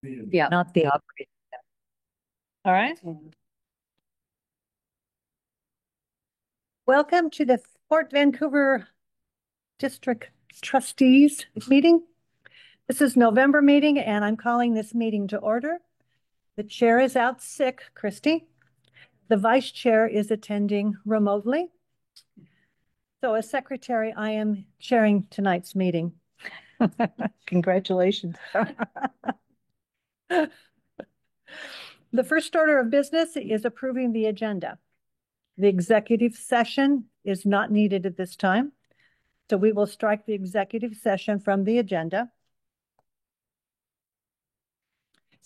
Yeah. not the operating. All right. Welcome to the Port Vancouver District Trustees meeting. This is November meeting, and I'm calling this meeting to order. The chair is out sick, Christy. The vice chair is attending remotely. So as secretary, I am chairing tonight's meeting. Congratulations. The first order of business is approving the agenda. The executive session is not needed at this time, so we will strike the executive session from the agenda.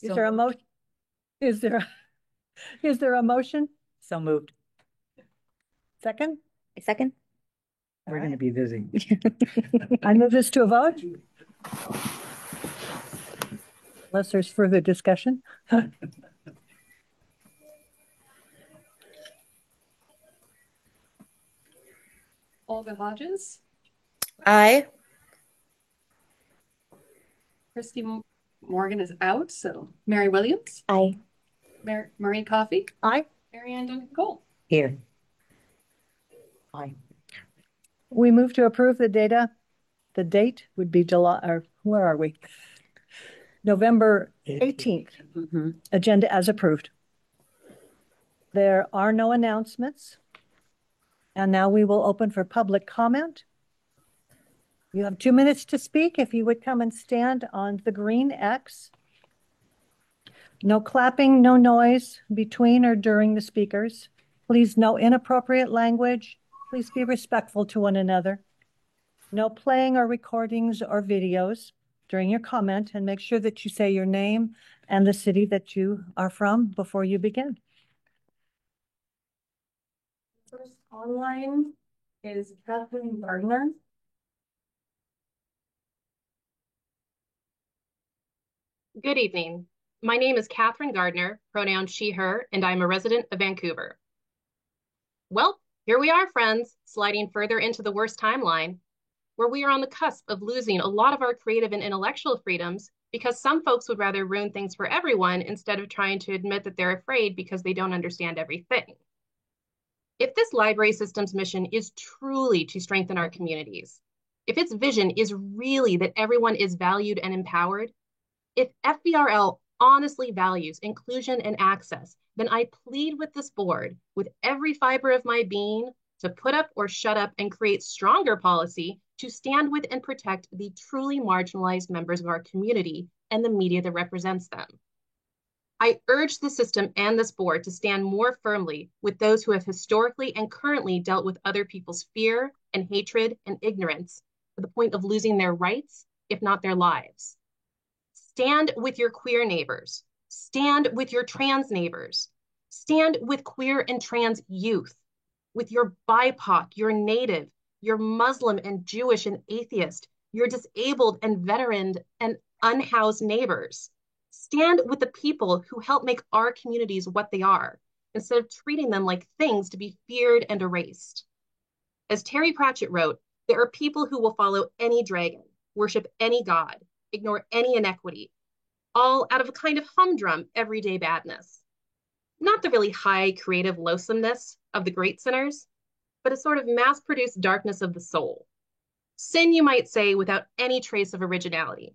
Is there a motion? Is there a motion? So moved. Second? A second? We're going to be busy. I move this to a vote. Unless there's further discussion. Olga Hodges, Aye. Christy Morgan is out, so Mary Williams, Aye. Maureen Coffey, Aye. Marianne Duncan Cole. Here. Aye. We move to approve the data. The date would be July, or where are we? November 18th. Agenda as approved. There are no announcements. And now we will open for public comment. You have 2 minutes to speak. If you would come and stand on the green X. No clapping, no noise between or during the speakers. Please, no inappropriate language. Please be respectful to one another. No playing or recordings or videos during your comment, and make sure that you say your name and the city that you are from before you begin. First online is Kathleen Gardner. Good evening. My name is Catherine Gardner, pronoun she, her, and I'm a resident of Vancouver. Well, here we are, friends, sliding further into the worst timeline, where we are on the cusp of losing a lot of our creative and intellectual freedoms because some folks would rather ruin things for everyone instead of trying to admit that they're afraid because they don't understand everything. If this library system's mission is truly to strengthen our communities, if its vision is really that everyone is valued and empowered, if FVRL honestly values inclusion and access, then I plead with this board, with every fiber of my being, to put up or shut up and create stronger policy to stand with and protect the truly marginalized members of our community and the media that represents them. I urge the system and this board to stand more firmly with those who have historically and currently dealt with other people's fear and hatred and ignorance to the point of losing their rights, if not their lives. Stand with your queer neighbors. Stand with your trans neighbors. Stand with queer and trans youth, with your BIPOC, your Native, your Muslim and Jewish and atheist, your disabled and veteran and unhoused neighbors. Stand with the people who help make our communities what they are, instead of treating them like things to be feared and erased. As Terry Pratchett wrote, there are people who will follow any dragon, worship any god, ignore any inequity, all out of a kind of humdrum everyday badness. Not the really high creative loathsomeness of the great sinners, but a sort of mass-produced darkness of the soul. Sin, you might say, without any trace of originality.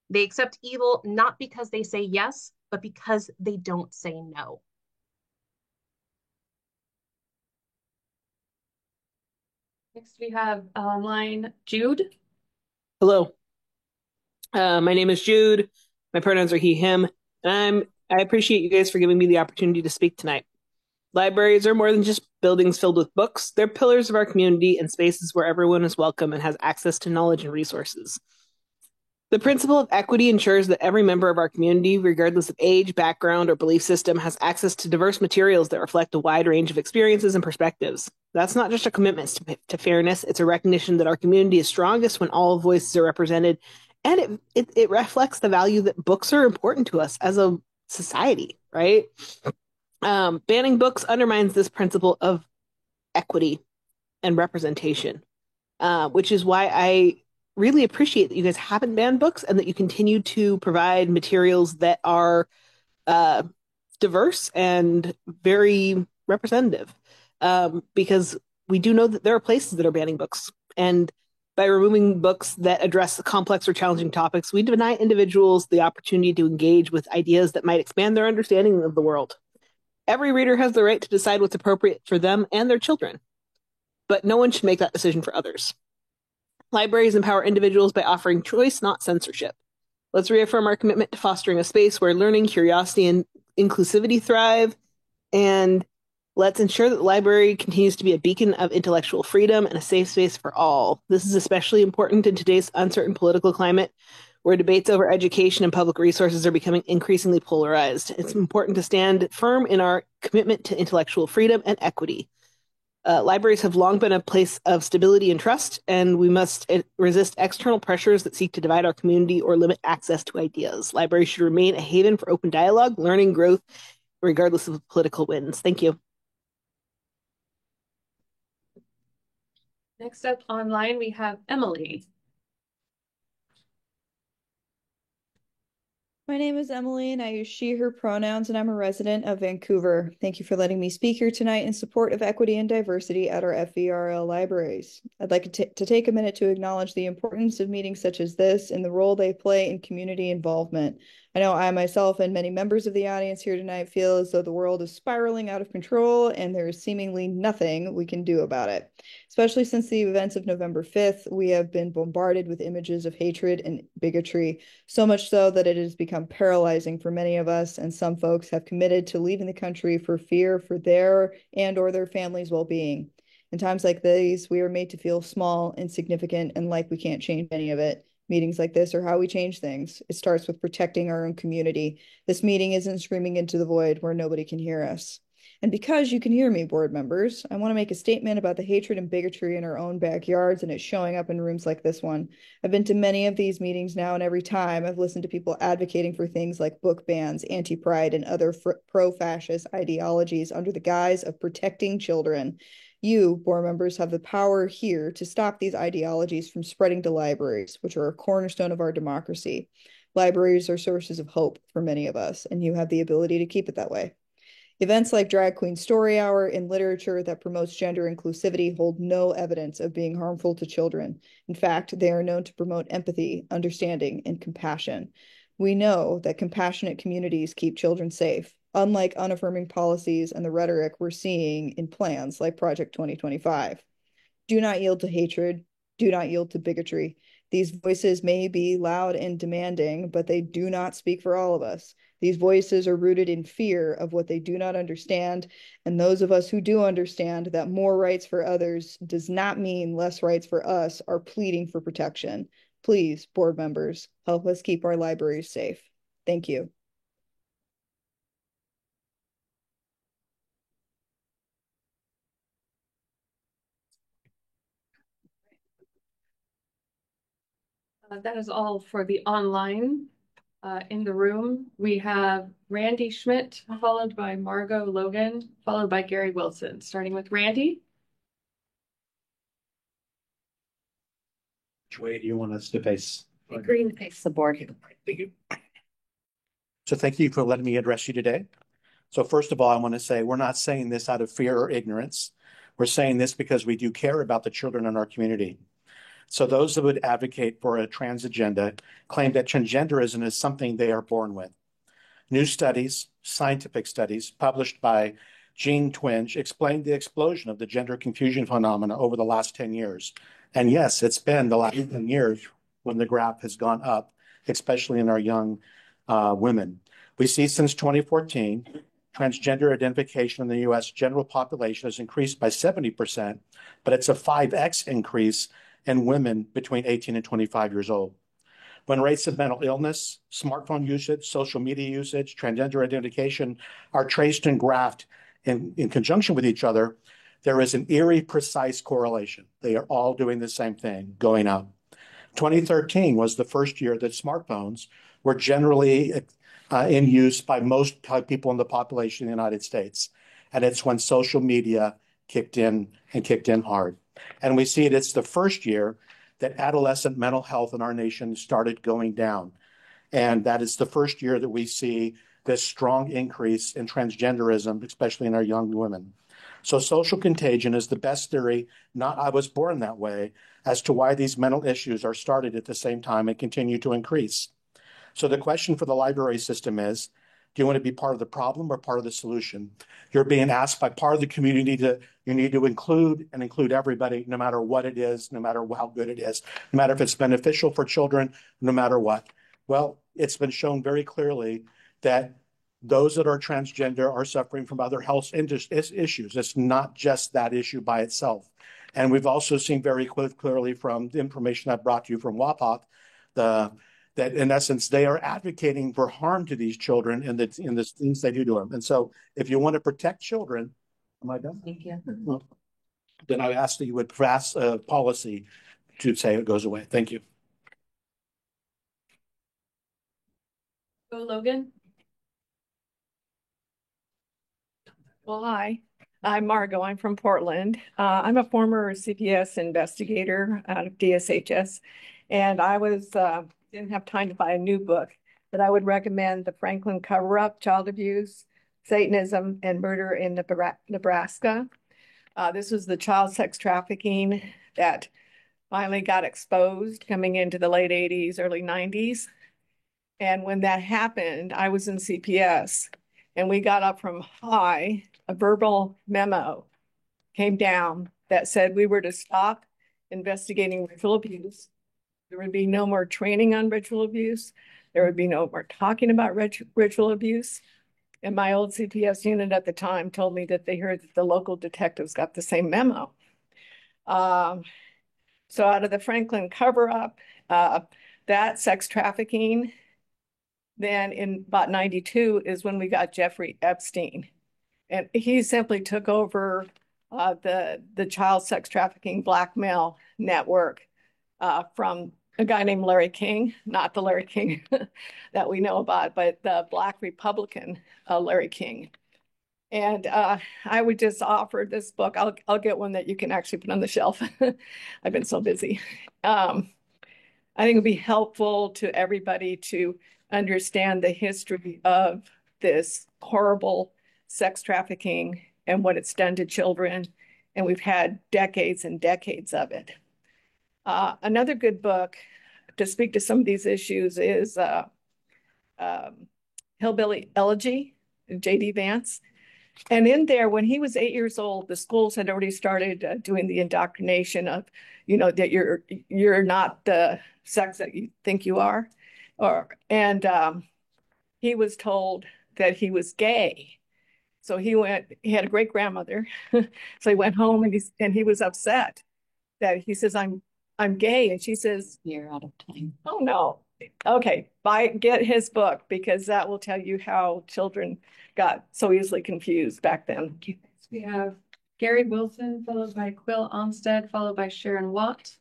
They accept evil not because they say yes, but because they don't say no. Next we have online Jude. Hello. My name is Jude. My pronouns are he, him, and I appreciate you guys for giving me the opportunity to speak tonight. Libraries are more than just buildings filled with books. They're pillars of our community and spaces where everyone is welcome and has access to knowledge and resources. The principle of equity ensures that every member of our community, regardless of age, background, or belief system, has access to diverse materials that reflect a wide range of experiences and perspectives. That's not just a commitment to fairness, it's a recognition that our community is strongest when all voices are represented, and it reflects the value that books are important to us as a society, right? Banning books undermines this principle of equity and representation, which is why I really appreciate that you guys haven't banned books and that you continue to provide materials that are diverse and very representative. Because we do know that there are places that are banning books. And by removing books that address the complex or challenging topics, we deny individuals the opportunity to engage with ideas that might expand their understanding of the world. Every reader has the right to decide what's appropriate for them and their children, but no one should make that decision for others. Libraries empower individuals by offering choice, not censorship. Let's reaffirm our commitment to fostering a space where learning, curiosity, and inclusivity thrive, and let's ensure that the library continues to be a beacon of intellectual freedom and a safe space for all. This is especially important in today's uncertain political climate, where debates over education and public resources are becoming increasingly polarized. It's important to stand firm in our commitment to intellectual freedom and equity. Libraries have long been a place of stability and trust, and we must resist external pressures that seek to divide our community or limit access to ideas. Libraries should remain a haven for open dialogue, learning, growth, regardless of political winds. Thank you. Next up online, we have Emily. My name is Emily and I use she, her pronouns, and I'm a resident of Vancouver. Thank you for letting me speak here tonight in support of equity and diversity at our FVRL libraries. I'd like to take a minute to acknowledge the importance of meetings such as this and the role they play in community involvement. I know I myself and many members of the audience here tonight feel as though the world is spiraling out of control and there is seemingly nothing we can do about it. Especially since the events of November 5th, we have been bombarded with images of hatred and bigotry, so much so that it has become paralyzing for many of us, and some folks have committed to leaving the country for fear for their and or their families' well-being. In times like these, we are made to feel small, insignificant, and like we can't change any of it. Meetings like this are how we change things. It starts with protecting our own community. This meeting isn't screaming into the void where nobody can hear us. And because you can hear me, board members, I want to make a statement about the hatred and bigotry in our own backyards, and it's showing up in rooms like this one. I've been to many of these meetings now, and every time I've listened to people advocating for things like book bans, anti-pride, and other pro-fascist ideologies under the guise of protecting children. You, board members, have the power here to stop these ideologies from spreading to libraries, which are a cornerstone of our democracy. Libraries are sources of hope for many of us, and you have the ability to keep it that way. Events like Drag Queen Story Hour and literature that promotes gender inclusivity hold no evidence of being harmful to children. In fact, they are known to promote empathy, understanding, and compassion. We know that compassionate communities keep children safe, unlike unaffirming policies and the rhetoric we're seeing in plans like Project 2025. Do not yield to hatred. Do not yield to bigotry. These voices may be loud and demanding, but they do not speak for all of us. These voices are rooted in fear of what they do not understand, and those of us who do understand that more rights for others does not mean less rights for us are pleading for protection. Please, board members, help us keep our libraries safe. Thank you. That is all for the online. In the room, we have Randy Schmidt, followed by Margot Logan, followed by Gary Wilson. Starting with Randy. Which way do you want us to face? Green face the board. Thank you. So thank you for letting me address you today. So first of all, I want to say we're not saying this out of fear or ignorance. We're saying this because we do care about the children in our community. So those that would advocate for a trans agenda claim that transgenderism is something they are born with. New studies, scientific studies published by Jean Twenge explain the explosion of the gender confusion phenomena over the last 10 years. And yes, it's been the last 10 years when the graph has gone up, especially in our young women. We see since 2014, transgender identification in the U.S. general population has increased by 70%, but it's a 5x increase in women between 18 and 25 years old. When rates of mental illness, smartphone usage, social media usage, transgender identification are traced and graphed in conjunction with each other, there is an eerie, precise correlation. They are all doing the same thing, going up. 2013 was the first year that smartphones were generally in use by most people in the population in the United States. And it's when social media kicked in hard. And we see it's the first year that adolescent mental health in our nation started going down. And that is the first year that we see this strong increase in transgenderism, especially in our young women. So social contagion is the best theory, not I was born that way, as to why these mental issues are started at the same time and continue to increase. So the question for the library system is, do you want to be part of the problem or part of the solution? You're being asked by part of the community you need to include everybody, no matter what it is, no matter how good it is, no matter if it's beneficial for children, no matter what. Well, it's been shown very clearly that those that are transgender are suffering from other health issues. It's not just that issue by itself. And we've also seen very clearly from the information I brought to you from WAPOC, that in essence, they are advocating for harm to these children in the things they do to them. And so if you want to protect children, am I done? Thank you. Then I ask that you would pass a policy to say it goes away. Thank you. Go Logan. Well, hi, I'm Margot. I'm from Portland. I'm a former CPS investigator out of DSHS, and I didn't have time to buy a new book, but I would recommend The Franklin Cover-Up: Child Abuse, Satanism, and Murder in Nebraska. This was the child sex trafficking that finally got exposed coming into the late 80s, early 90s. And when that happened, I was in CPS, and we got up from high, a verbal memo came down that said we were to stop investigating ritual abuse. There would be no more training on ritual abuse. There would be no more talking about ritual abuse. And my old CPS unit at the time told me that they heard that the local detectives got the same memo. So out of the Franklin Cover-Up, that sex trafficking, then in about 92 is when we got Jeffrey Epstein. And he simply took over the child sex trafficking blackmail network from a guy named Larry King, not the Larry King that we know about, but the Black Republican Larry King. And I would just offer this book. I'll get one that you can actually put on the shelf. I've been so busy. I think it'd be helpful to everybody to understand the history of this horrible sex trafficking and what it's done to children. And we've had decades and decades of it. Another good book to speak to some of these issues is Hillbilly Elegy, J.D. Vance. And in there, when he was 8 years old, the schools had already started doing the indoctrination of, that you're not the sex that you think you are. And he was told that he was gay. So he had a great grandmother. So he went home and he was upset that he says, I'm gay. And she says, You're out of time. oh no. Okay, get his book, because that will tell you how children got so easily confused back then. We have Gary Wilson, followed by Quill Onstead, followed by Sharon Watt.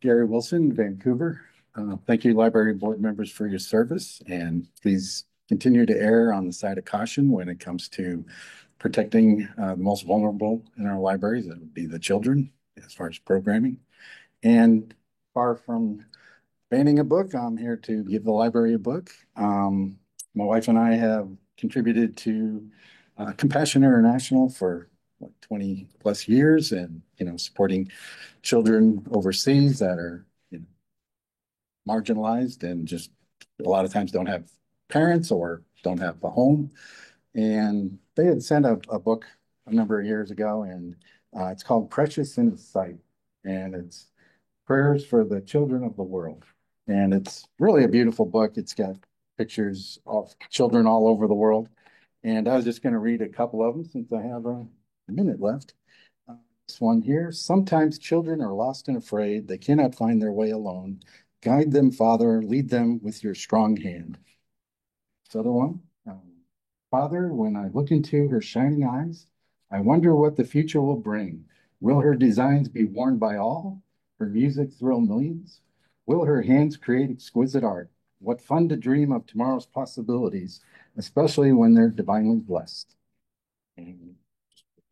Gary Wilson, Vancouver. Thank you, library board members, for your service, and please continue to err on the side of caution when it comes to protecting the most vulnerable in our libraries. That would be the children, as far as programming. And far from banning a book, I'm here to give the library a book. My wife and I have contributed to Compassion International for 20 plus years, and supporting children overseas that are marginalized and just a lot of times don't have parents or don't have a home. And they had sent a book a number of years ago, and it's called Precious in His Sight, and it's prayers for the children of the world. And it's really a beautiful book. It's got pictures of children all over the world. And I was just going to read a couple of them since I have a minute left. This one here: sometimes children are lost and afraid. They cannot find their way alone. Guide them, Father. Lead them with your strong hand. This other one: Father, when I look into her shining eyes, I wonder what the future will bring. Will her designs be worn by all? Her music thrill millions? Will her hands create exquisite art? What fun to dream of tomorrow's possibilities, especially when they're divinely blessed. And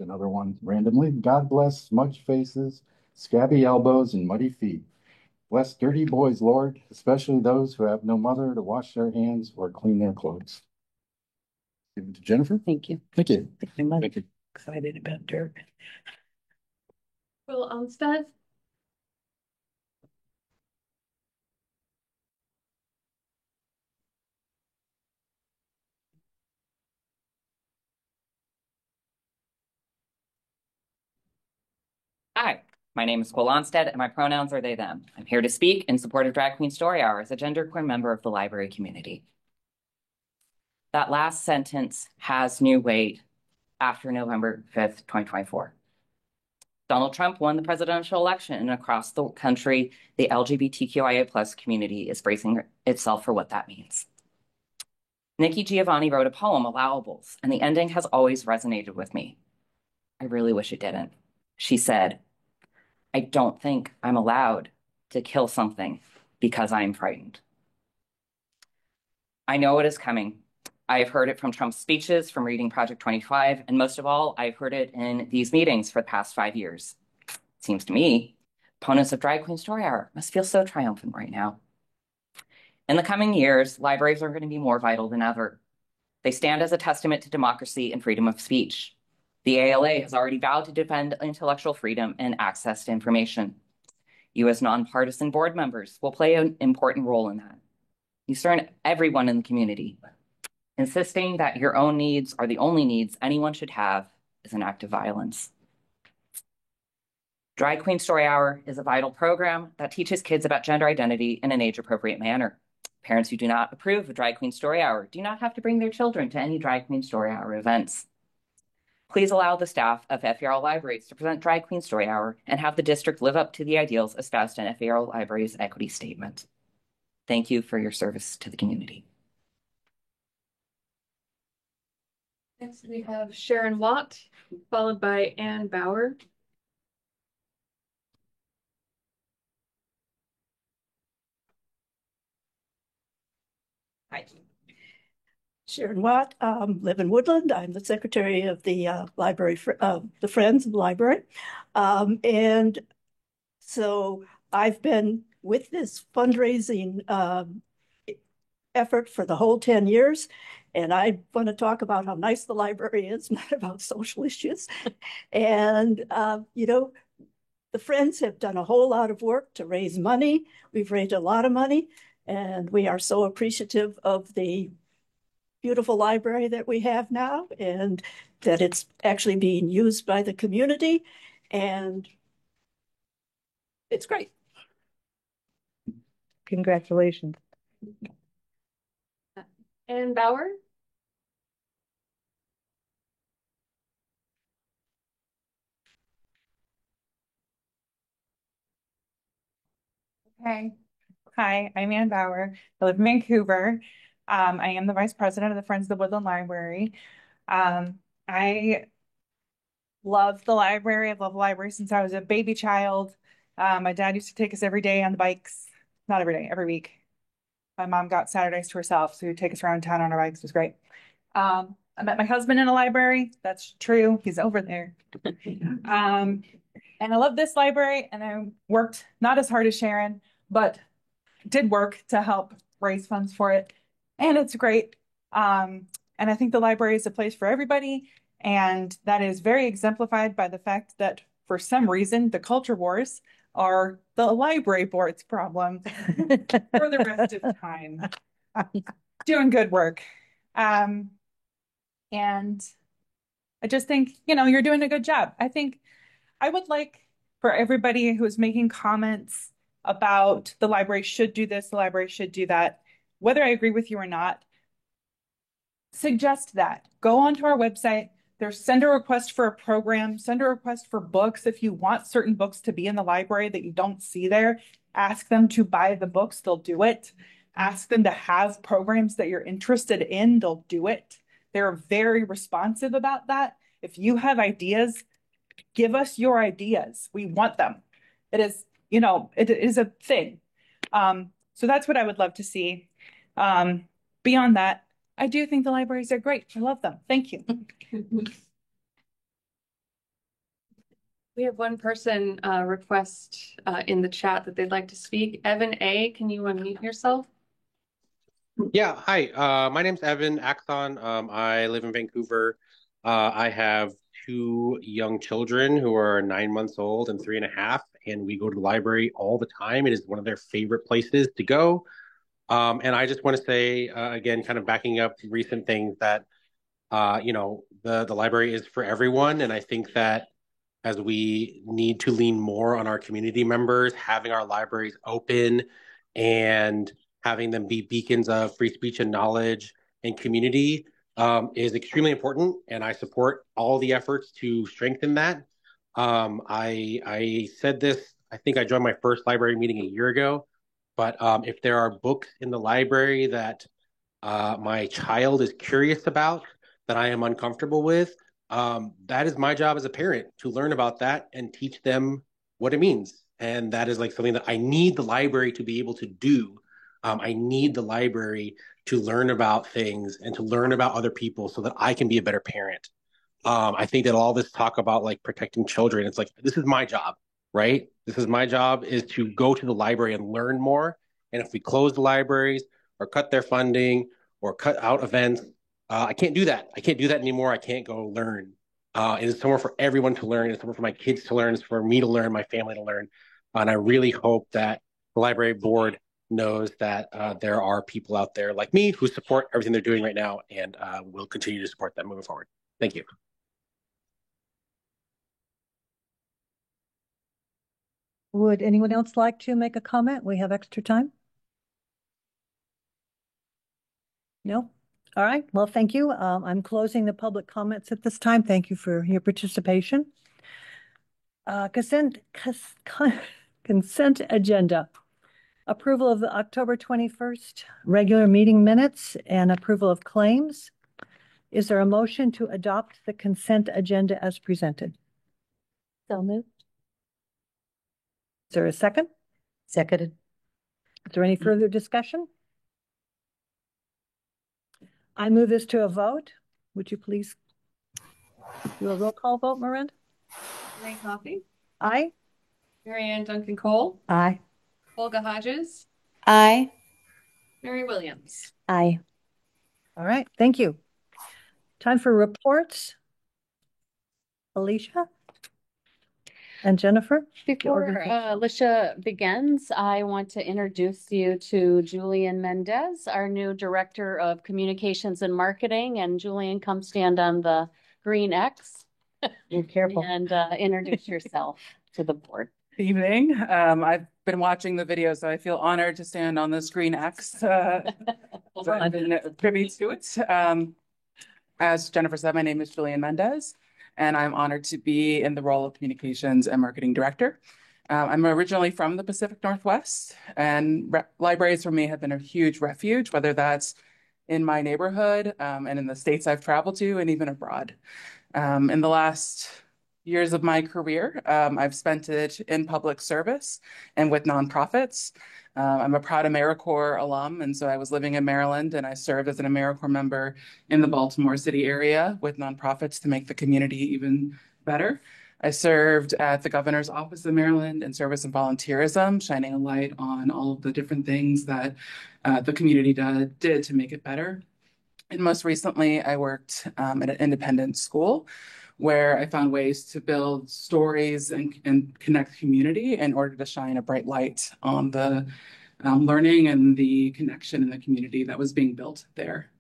Another one randomly. God bless smudged faces, scabby elbows, and muddy feet. Bless dirty boys, Lord, especially those who have no mother to wash their hands or clean their clothes. Give it to Jennifer. Thank you. Thank you. I'm Thank you. excited about dirt. Will Olmsted. Hi, my name is Cole Onstead, and my pronouns are they, them. I'm here to speak in support of Drag Queen Story Hour as a genderqueer member of the library community. That last sentence has new weight after November 5th, 2024. Donald Trump won the presidential election, and across the country, the LGBTQIA+ community is bracing itself for what that means. Nikki Giovanni wrote a poem, Allowables, and the ending has always resonated with me. I really wish it didn't. She said, I don't think I'm allowed to kill something because I'm frightened. I know it is coming. I've heard it from Trump's speeches, from reading Project 25, and most of all, I've heard it in these meetings for the past 5 years. It seems to me, opponents of Drag Queen Story Hour must feel so triumphant right now. In the coming years, libraries are going to be more vital than ever. They stand as a testament to democracy and freedom of speech. The ALA has already vowed to defend intellectual freedom and access to information. You as nonpartisan board members will play an important role in that. You serve everyone in the community. Insisting that your own needs are the only needs anyone should have is an act of violence. Drag Queen Story Hour is a vital program that teaches kids about gender identity in an age-appropriate manner. Parents who do not approve of Drag Queen Story Hour do not have to bring their children to any Drag Queen Story Hour events. Please allow the staff of FARL Libraries to present Drag Queen Story Hour and have the district live up to the ideals espoused in FARL Libraries' equity statement. Thank you for your service to the community. Next, we have Sharon Watt, followed by Ann Bauer. Hi. Sharon Watt, live in Woodland. I'm the secretary of the library, the Friends of the Library. And so I've been with this fundraising effort for the whole 10 years. And I want to talk about how nice the library is, not about social issues. And, you know, the Friends have done a whole lot of work to raise money. We've raised a lot of money, and we are so appreciative of the beautiful library that we have now and that it's actually being used by the community. And it's great. Congratulations. Ann Bauer. Okay. Hi, I'm Ann Bauer. I live in Vancouver. I am the vice president of the Friends of the Woodland Library. I love the library. I've loved the library since I was a baby child. My dad used to take us every day on the bikes. Not every day, every week. My mom got Saturdays to herself, so he'd take us around town on our bikes. It was great. I met my husband in a library. That's true. He's over there. And I love this library, and I worked not as hard as Sharon, but did work to help raise funds for it. And it's great. And I think the library is a place for everybody. And that is very exemplified by the fact that for some reason, the culture wars are the library board's problem for the rest of the time. Doing good work. And I just think, you know, you're doing a good job. I think I would like for everybody who is making comments about the library should do this, the library should do that, whether I agree with you or not, suggest that. Go onto our website. Send a request for a program, send a request for books. If you want certain books to be in the library that you don't see there, ask them to buy the books, they'll do it. Ask them to have programs that you're interested in, they'll do it. They're very responsive about that. If you have ideas, give us your ideas. We want them. It is, you know, it is a thing. So that's what I would love to see. Beyond that, I do think the libraries are great. I love them. Thank you. We have one person request in the chat that they'd like to speak. Evan A., can you unmute yourself? Yeah, hi. My name's Evan Axon. I live in Vancouver. I have two young children who are 9 months old and 3.5, and we go to the library all the time. It is one of their favorite places to go. And I just want to say, again, kind of backing up recent things that, the library is for everyone. And I think that as we need to lean more on our community members, having our libraries open and having them be beacons of free speech and knowledge and community is extremely important. And I support all the efforts to strengthen that. I said this, I think I joined my first library meeting a year ago, but if there are books in the library that my child is curious about, that I am uncomfortable with, that is my job as a parent to learn about that and teach them what it means. And that is like something that I need the library to be able to do. I need the library to learn about things and to learn about other people so that I can be a better parent. I think that all this talk about like protecting children, it's like, this is my job, right? This is my job is to go to the library and learn more. And if we close the libraries or cut their funding or cut out events, I can't do that. I can't do that anymore. I can't go learn. It is somewhere for everyone to learn. It's somewhere for my kids to learn. It's for me to learn, my family to learn. And I really hope that the library board knows that there are people out there like me who support everything they're doing right now and will continue to support them moving forward. Thank you. Would anyone else like to make a comment? We have extra time. No? All right. Well, thank you. I'm closing the public comments at this time. Thank you for your participation. Consent agenda. Approval of the October 21st regular meeting minutes and approval of claims. Is there a motion to adopt the consent agenda as presented? So moved. Is there a second? Seconded. Is there any further discussion? I move this to a vote. Would you please do a roll call vote, Miranda? Ray Coffey. Aye. Mary Ann Duncan Cole. Aye. Olga Hodges. Aye. Mary Williams. Aye. All right. Thank you. Time for reports. Alicia and Jennifer. Before Alicia begins, I want to introduce you to Julian Mendez, our new Director of Communications and Marketing. And Julian, come stand on the green X. Be careful. And introduce yourself to the board. Good evening. I've been watching the video, so I feel honored to stand on this green X. So I've been privy to it. As Jennifer said, my name is Julian Mendez, and I'm honored to be in the role of Communications and Marketing Director. I'm originally from the Pacific Northwest, and libraries for me have been a huge refuge, whether that's in my neighborhood and in the states I've traveled to and even abroad. In the last years of my career, I've spent it in public service and with nonprofits. I'm a proud AmeriCorps alum, and so I was living in Maryland, and I served as an AmeriCorps member in the Baltimore City area with nonprofits to make the community even better. I served at the Governor's Office of Maryland in service and volunteerism, shining a light on all of the different things that the community did to make it better. And most recently, I worked at an independent school where I found ways to build stories and connect community in order to shine a bright light on the learning and the connection in the community that was being built there.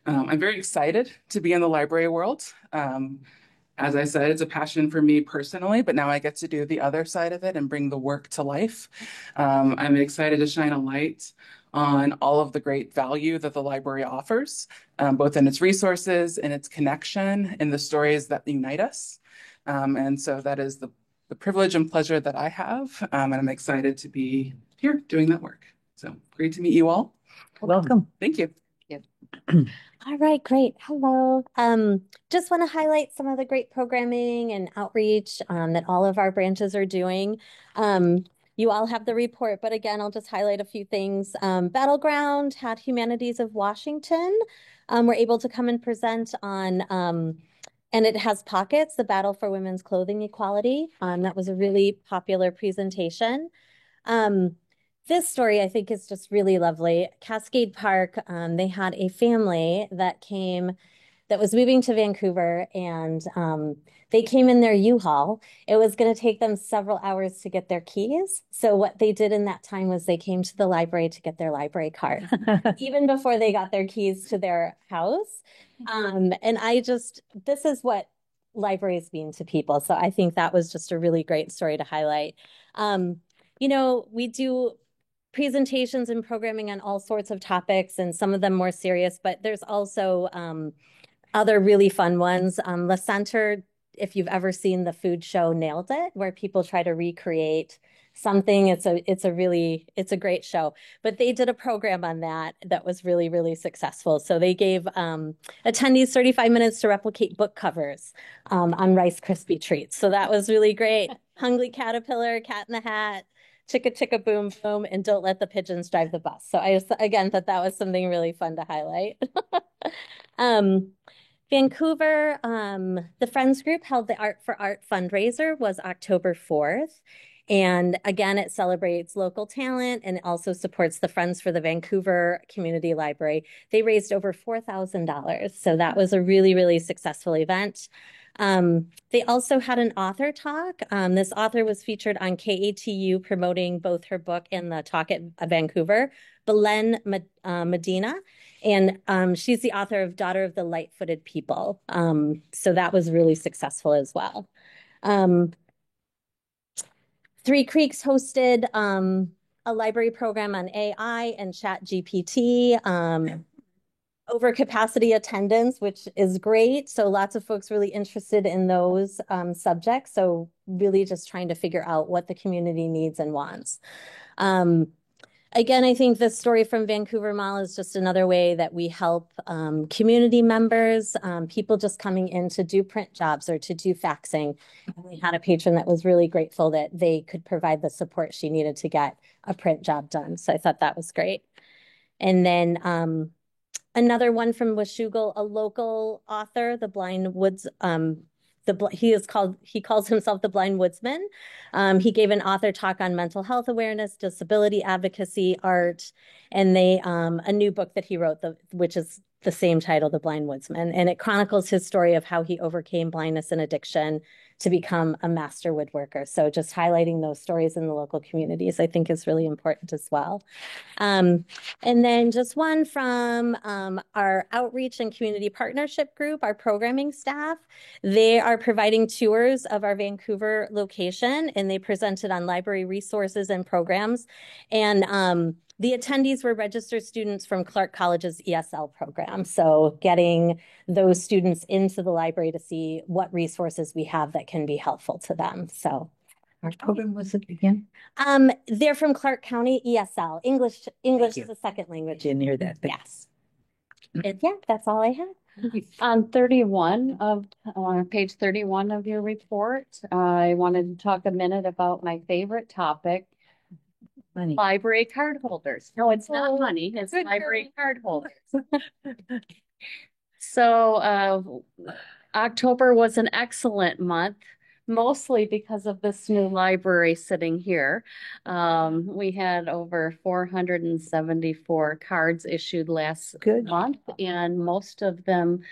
I'm very excited to be in the library world. As I said, it's a passion for me personally, but now I get to do the other side of it and bring the work to life. I'm excited to shine a light on all of the great value that the library offers, both in its resources, in its connection, in the stories that unite us. And so that is the privilege and pleasure that I have. And I'm excited to be here doing that work. So great to meet you all. Welcome. Thank you. All right, great. Hello. Just want to highlight some of the great programming and outreach that all of our branches are doing. You all have the report, but again, I'll just highlight a few things. Battleground had Humanities of Washington. We're able to come and present on And it has Pockets, the Battle for Women's Clothing Equality. That was a really popular presentation. This story, I think, is just really lovely. Cascade Park, they had a family that was moving to Vancouver, and they came in their U-Haul. It was going to take them several hours to get their keys. So what they did in that time was they came to the library to get their library card, even before they got their keys to their house. And this is what libraries mean to people. So I think that was just a really great story to highlight. We do presentations and programming on all sorts of topics, and some of them more serious, but there's also other really fun ones. La Center, if you've ever seen the food show Nailed It, where people try to recreate something, it's a great show. But they did a program on that was really, really successful. So they gave attendees 35 minutes to replicate book covers on Rice Krispie treats. So that was really great. Hungry Caterpillar, Cat in the Hat, Chicka Chicka Boom Boom, and Don't Let the Pigeons Drive the Bus. So I just, again, thought that was something really fun to highlight. Vancouver, the Friends Group held the Art for Art fundraiser, was October 4th. And again, it celebrates local talent and also supports the Friends for the Vancouver Community Library. They raised over $4,000. So that was a really, really successful event. They also had an author talk. This author was featured on KATU promoting both her book and the talk at Vancouver, Belen Medina. And she's the author of Daughter of the Light-Footed People. So that was really successful as well. Three Creeks hosted a library program on AI and ChatGPT. Overcapacity attendance, which is great. So lots of folks really interested in those subjects. So really just trying to figure out what the community needs and wants. Again, I think this story from Vancouver Mall is just another way that we help community members, people just coming in to do print jobs or to do faxing. And we had a patron that was really grateful that they could provide the support she needed to get a print job done. So I thought that was great. And then another one from Washougal, a local author, the Blind Woods, he calls himself the Blind Woodsman. He gave an author talk on mental health awareness, disability advocacy, art, and a new book that he wrote, which is the same title, The Blind Woodsman. And it chronicles his story of how he overcame blindness and addiction to become a master woodworker. So just highlighting those stories in the local communities, I think, is really important as well. And then just one from our outreach and community partnership group, our programming staff. They are providing tours of our Vancouver location, and they presented on library resources and programs. And the attendees were registered students from Clark College's ESL program. So getting those students into the library to see what resources we have that can be helpful to them. So our program was it again? They're from Clark County ESL, English as a second language. Didn't hear that. Yes. And yeah, that's all I have. On page 31 of your report, I wanted to talk a minute about my favorite topic. Money. Library card holders. No, it's not money, it's library card holders. So October was an excellent month, mostly because of this new library sitting here. We had over 474 cards issued last month, and most of them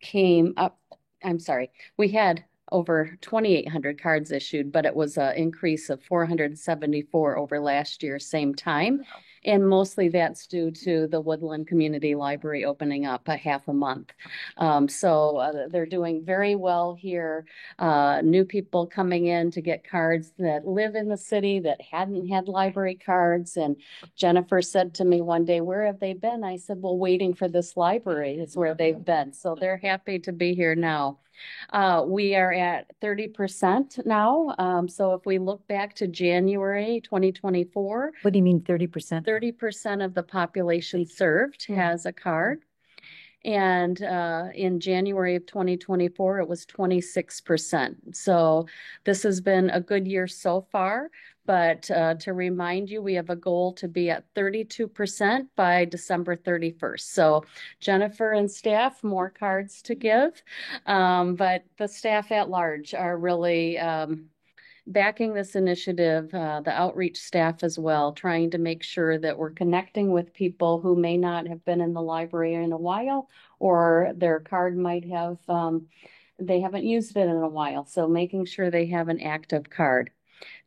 came up. I'm sorry, we had over 2,800 cards issued, but it was an increase of 474 over last year, same time. And mostly that's due to the Woodland Community Library opening up a half a month. So they're doing very well here. New people coming in to get cards that live in the city that hadn't had library cards. And Jennifer said to me one day, "Where have they been?" I said, "Well, waiting for this library is where they've been." So they're happy to be here now. We are at 30% now. So if we look back to January 2024. What do you mean 30%? 30% of the population served has a card. And in January of 2024, it was 26%. So this has been a good year so far. But to remind you, we have a goal to be at 32% by December 31st. So Jennifer and staff, more cards to give. But the staff at large are really backing this initiative, the outreach staff as well, trying to make sure that we're connecting with people who may not have been in the library in a while, or their card might have, they haven't used it in a while. So making sure they have an active card.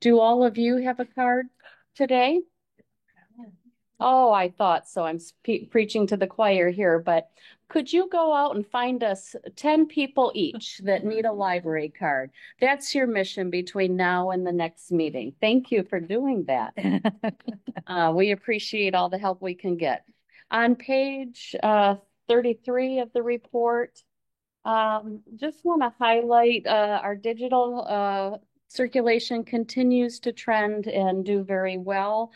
Do all of you have a card today? Oh, I thought so. I'm preaching to the choir here, but could you go out and find us 10 people each that need a library card? That's your mission between now and the next meeting. Thank you for doing that. We appreciate all the help we can get. On page 33 of the report, just want to highlight our digital circulation continues to trend and do very well.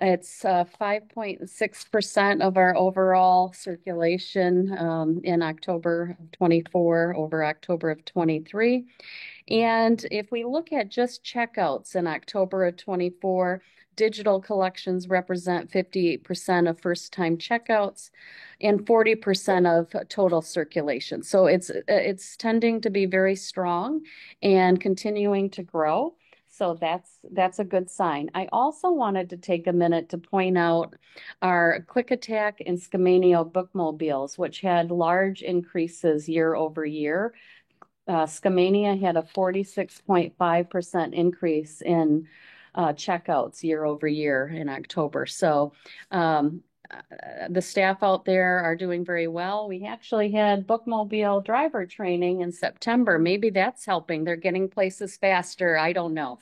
It's 5.6% of our overall circulation in October of 24 over October of 23. And if we look at just checkouts in October of 24, digital collections represent 58% of first-time checkouts and 40% of total circulation. So it's tending to be very strong and continuing to grow. So that's a good sign. I also wanted to take a minute to point out our Quick Attack and Scamanio bookmobiles, which had large increases year over year. Skamania had a 46.5% increase in checkouts year over year in October. So the staff out there are doing very well. We actually had bookmobile driver training in September. Maybe that's helping. They're getting places faster. I don't know.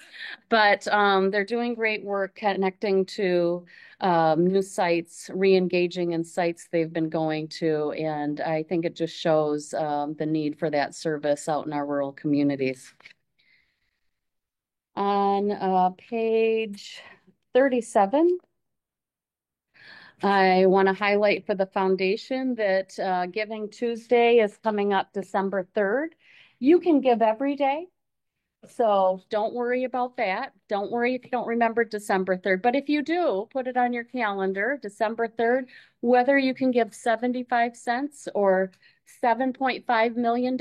But they're doing great work connecting to new sites, re-engaging in sites they've been going to. And I think it just shows the need for that service out in our rural communities. On page 37, I want to highlight for the foundation that Giving Tuesday is coming up December 3rd. You can give every day, so don't worry about that. Don't worry if you don't remember December 3rd, but if you do, put it on your calendar, December 3rd, whether you can give 75 cents or $7.5 million.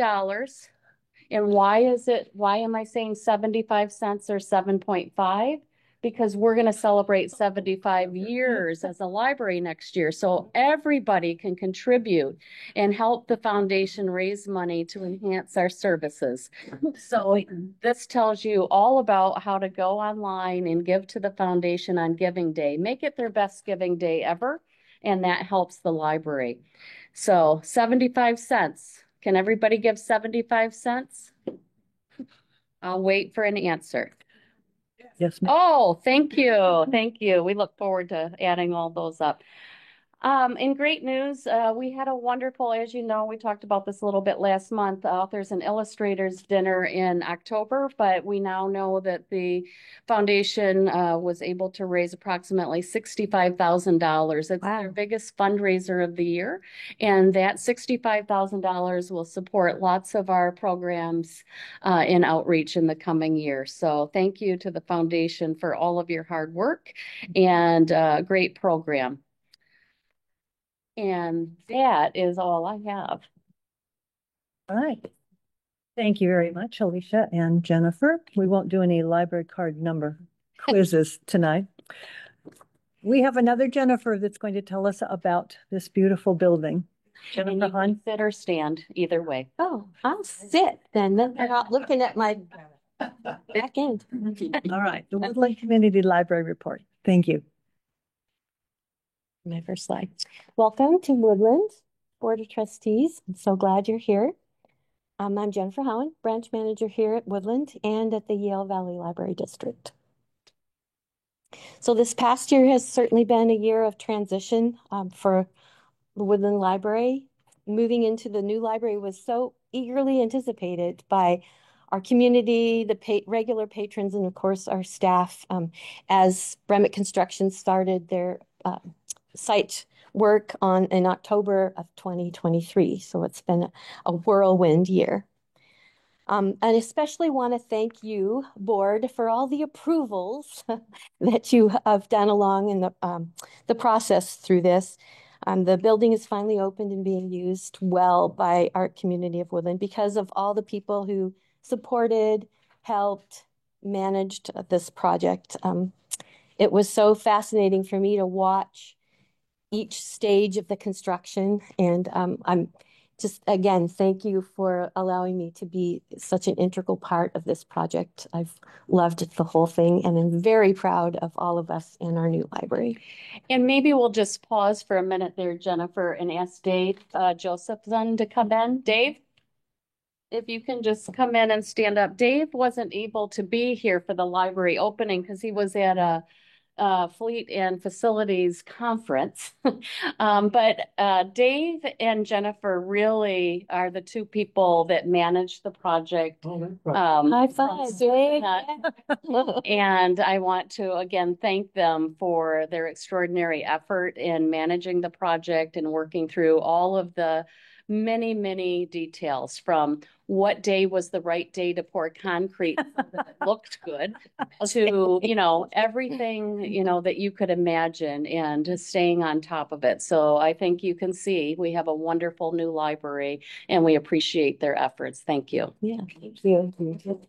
And why am I saying 75 cents or 7.5? Because we're going to celebrate 75 years as a library next year. So everybody can contribute and help the foundation raise money to enhance our services. So this tells you all about how to go online and give to the foundation on Giving Day. Make it their best giving day ever, and that helps the library. So 75 cents. Can everybody give 75 cents? I'll wait for an answer. Yes, ma'am. Oh, thank you. Thank you. We look forward to adding all those up. In great news, we had a wonderful, as you know, we talked about this a little bit last month, Authors and Illustrators dinner in October, but we now know that the foundation was able to raise approximately $65,000. It's their biggest fundraiser of the year, and that $65,000 will support lots of our programs in outreach in the coming year. So thank you to the foundation for all of your hard work and great program. And that is all I have. All right. Thank you very much, Alicia and Jennifer. We won't do any library card number quizzes tonight. We have another Jennifer that's going to tell us about this beautiful building. Jennifer Hahn. Sit or stand, either way. Oh, I'll sit then. Then they're not looking at my back end. All right. The Woodland Community Library Report. Thank you. My first slide. Welcome to Woodland Board of Trustees. I'm so glad you're here. I'm Jennifer Howen, branch manager here at Woodland and at the Yale Valley Library District. So this past year has certainly been a year of transition for the Woodland Library. Moving into the new library was so eagerly anticipated by our community, the regular patrons, and of course our staff as Bremick Construction started their site work in October of 2023. So it's been a whirlwind year. And especially want to thank you, board, for all the approvals that you have done along in the process through this. The building is finally opened and being used well by our community of Woodland because of all the people who supported, helped, managed this project. It was so fascinating for me to watch each stage of the construction. And I'm just, again, thank you for allowing me to be such an integral part of this project. I've loved the whole thing and I'm very proud of all of us in our new library. And maybe we'll just pause for a minute there, Jennifer, and ask Dave Josephson to come in. Dave? If you can just come in and stand up. Dave wasn't able to be here for the library opening because he was at a fleet and facilities conference. But Dave and Jennifer really are the two people that manage the project. High five, Dave. And I want to again thank them for their extraordinary effort in managing the project and working through all of the many details, from what day was the right day to pour concrete so that it looked good to, everything, that you could imagine, and just staying on top of it. So I think you can see we have a wonderful new library and we appreciate their efforts. Thank you. Yeah, thank you.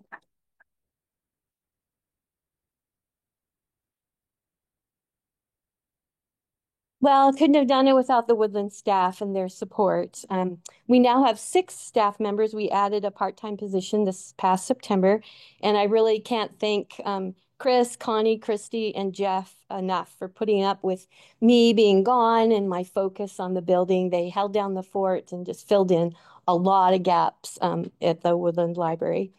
Well, couldn't have done it without the Woodland staff and their support. We now have 6 staff members. We added a part-time position this past September, and I really can't thank Chris, Connie, Christy, and Jeff enough for putting up with me being gone and my focus on the building. They held down the fort and just filled in a lot of gaps at the Woodland Library.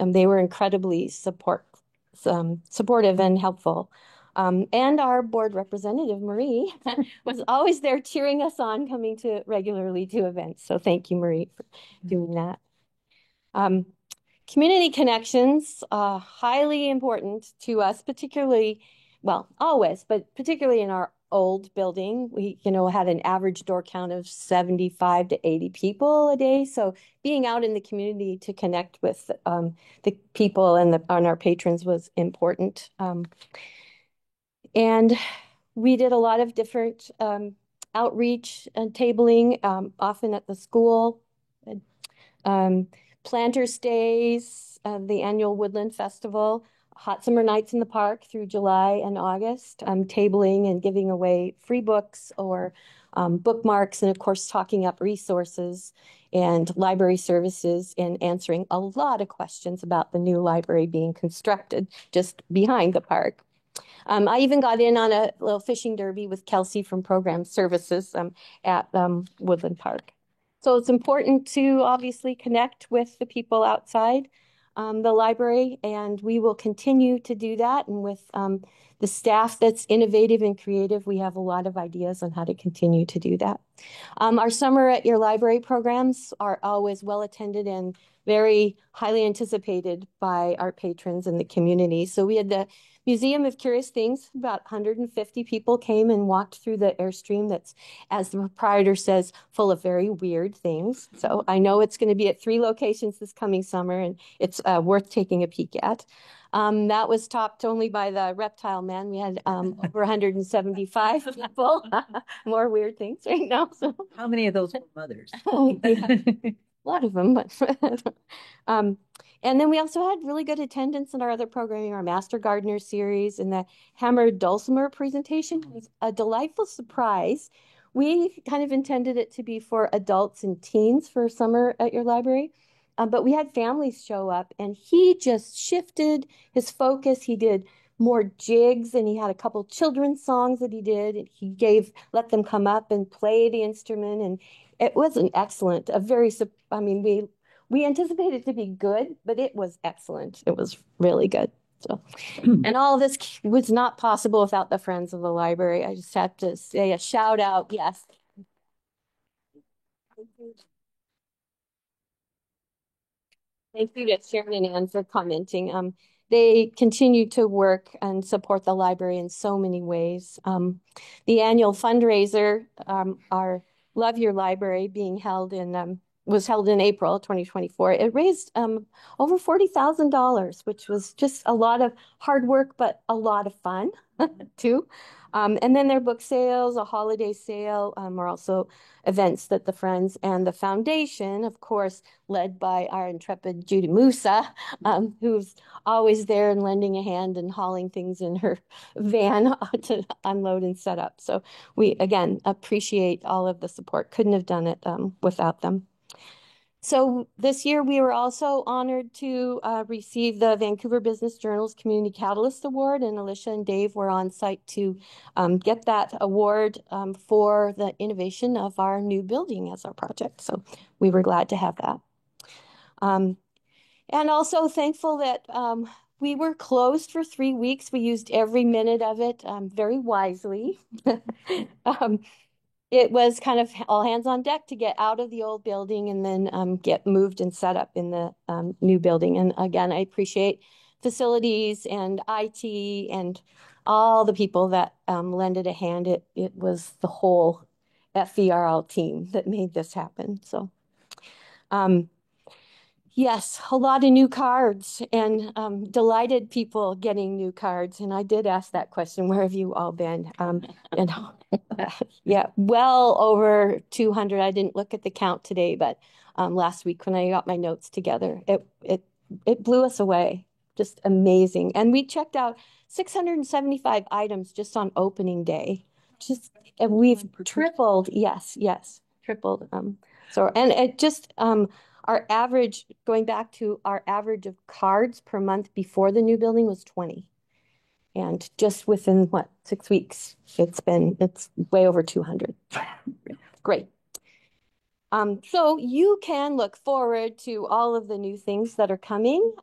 They were incredibly supportive and helpful. And our board representative, Marie, was always there cheering us on, coming regularly to events. So thank you, Marie, for doing that. Community connections, highly important to us, particularly, well, always, but particularly in our old building. We, had an average door count of 75 to 80 people a day. So being out in the community to connect with the people and our patrons was important. And we did a lot of different outreach and tabling, often at the school, Planters Days, the annual Woodland Festival, Hot Summer Nights in the Park through July and August, tabling and giving away free books or bookmarks, and of course talking up resources and library services and answering a lot of questions about the new library being constructed just behind the park. I even got in on a little fishing derby with Kelsey from Program Services at Woodland Park. So it's important to obviously connect with the people outside the library, and we will continue to do that. And with the staff that's innovative and creative, we have a lot of ideas on how to continue to do that. Our Summer at Your Library programs are always well attended and very highly anticipated by our patrons in the community. So we had the Museum of Curious Things. About 150 people came and walked through the Airstream that's, as the proprietor says, full of very weird things. So I know it's going to be at 3 locations this coming summer, and it's worth taking a peek at. That was topped only by the Reptile Man. We had over 175 people. More weird things right now. So how many of those were mothers? A lot of them, but and then we also had really good attendance in our other programming, our Master Gardener series, and the Hammer Dulcimer presentation was a delightful surprise. We kind of intended it to be for adults and teens for Summer at Your Library, but we had families show up, and he just shifted his focus. He did more jigs, and he had a couple children's songs that he did, and he let them come up and play the instrument, and it was an excellent, we anticipated it to be good, but it was excellent. It was really good. So, and all of this was not possible without the Friends of the Library. I just have to say a shout out. Yes. Thank you to Sharon and Ann for commenting. They continue to work and support the library in so many ways. The annual fundraiser, our Love Your Library, being held in was held in April 2024. It raised over $40,000, which was just a lot of hard work, but a lot of fun too. And then their book sales, a holiday sale, are also events that the Friends and the Foundation, of course, led by our intrepid Judy Musa, who's always there and lending a hand and hauling things in her van to unload and set up. So we, again, appreciate all of the support. Couldn't have done it without them. So this year we were also honored to receive the Vancouver Business Journal's Community Catalyst Award, and Alicia and Dave were on site to get that award for the innovation of our new building as our project. So we were glad to have that. And also thankful that we were closed for 3 weeks. We used every minute of it very wisely. It was kind of all hands on deck to get out of the old building and then get moved and set up in the new building. And again, I appreciate facilities and IT and all the people that lended a hand. It was the whole FVRL team that made this happen. So yes, a lot of new cards and delighted people getting new cards. And I did ask that question, where have you all been? And yeah, well over 200. I didn't look at the count today, but last week when I got my notes together, it blew us away. Just amazing. And we checked out 675 items just on opening day. And we've tripled. Yes, tripled. So, and it just, our average, going back to our average of cards per month before the new building was 20. And just within, 6 weeks, it's way over 200. Great. So you can look forward to all of the new things that are coming.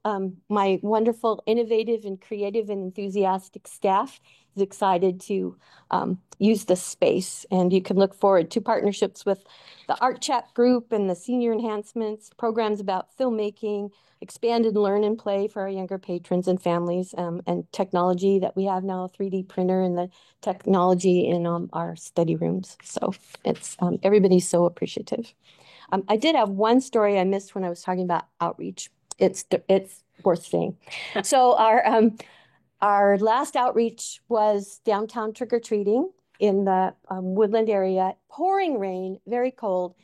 My wonderful, innovative, and creative and enthusiastic staff is excited to use this space. And you can look forward to partnerships with the Art Chat group and the senior enhancements, programs about filmmaking, expanded learn and play for our younger patrons and families, and technology that we have now, a 3D printer and the technology in our study rooms. So it's everybody's so appreciative. I did have one story I missed when I was talking about outreach. It's worth saying. So our last outreach was downtown trick-or-treating in the Woodland area, pouring rain, very cold.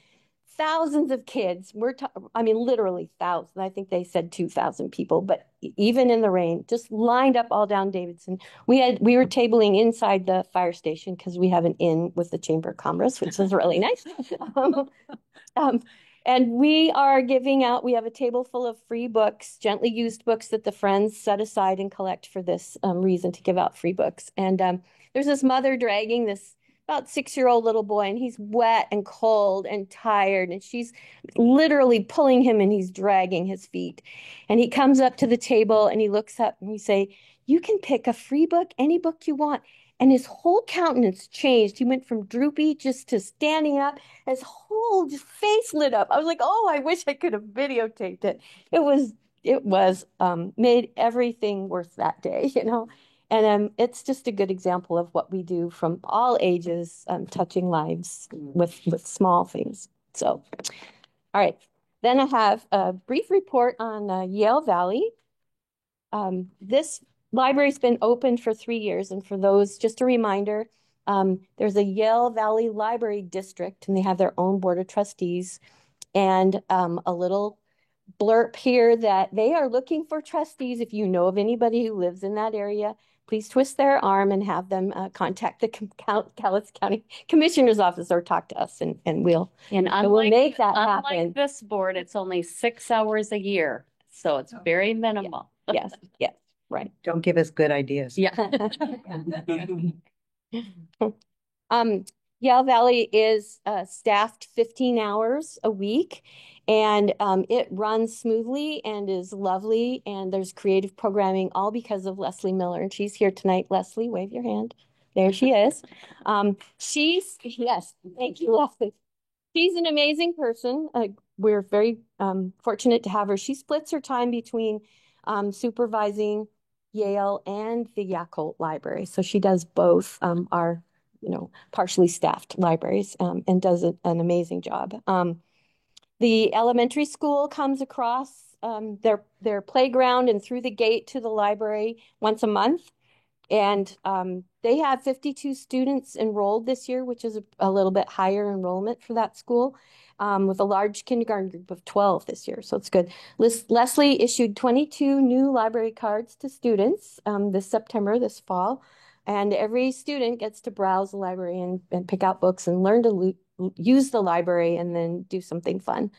Thousands of kids. Literally thousands. I think they said 2,000 people, but even in the rain, just lined up all down Davidson. We were tabling inside the fire station because we have an inn with the Chamber of Commerce, which is really nice. And we are giving out, we have a table full of free books, gently used books that the Friends set aside and collect for this reason, to give out free books. And there's this mother dragging this about 6-year-old little boy, and he's wet and cold and tired, and she's literally pulling him and he's dragging his feet. And he comes up to the table and he looks up and we say, "You can pick a free book, any book you want." And his whole countenance changed. He went from droopy just to standing up. His whole just face lit up. I was like, oh, I wish I could have videotaped it. It was made everything worth that day, you know. And it's just a good example of what we do from all ages, touching lives with small things. So, all right. Then I have a brief report on Yale Valley. This library's been open for 3 years. And for those, just a reminder, there's a Yale Valley Library District, and they have their own board of trustees. And a little blurb here that they are looking for trustees. If you know of anybody who lives in that area, please twist their arm and have them contact the Cowlitz County Commissioner's Office or talk to us, and we'll make that happen. Unlike this board, it's only 6 hours a year, so it's very minimal. Yes, right. Don't give us good ideas. Yeah. Yale Valley is staffed 15 hours a week, and it runs smoothly and is lovely, and there's creative programming, all because of Leslie Miller. And she's here tonight. Leslie, wave your hand. There she is. Yes, thank you, Leslie. She's an amazing person. We're very fortunate to have her. She splits her time between supervising Yale and the Yakult Library. So she does both our partially staffed libraries, and does an amazing job. The elementary school comes across their playground and through the gate to the library once a month. And they have 52 students enrolled this year, which is a little bit higher enrollment for that school, with a large kindergarten group of 12 this year. So it's good. Leslie issued 22 new library cards to students this September, this fall. And every student gets to browse the library and pick out books and learn to use the library and then do something fun.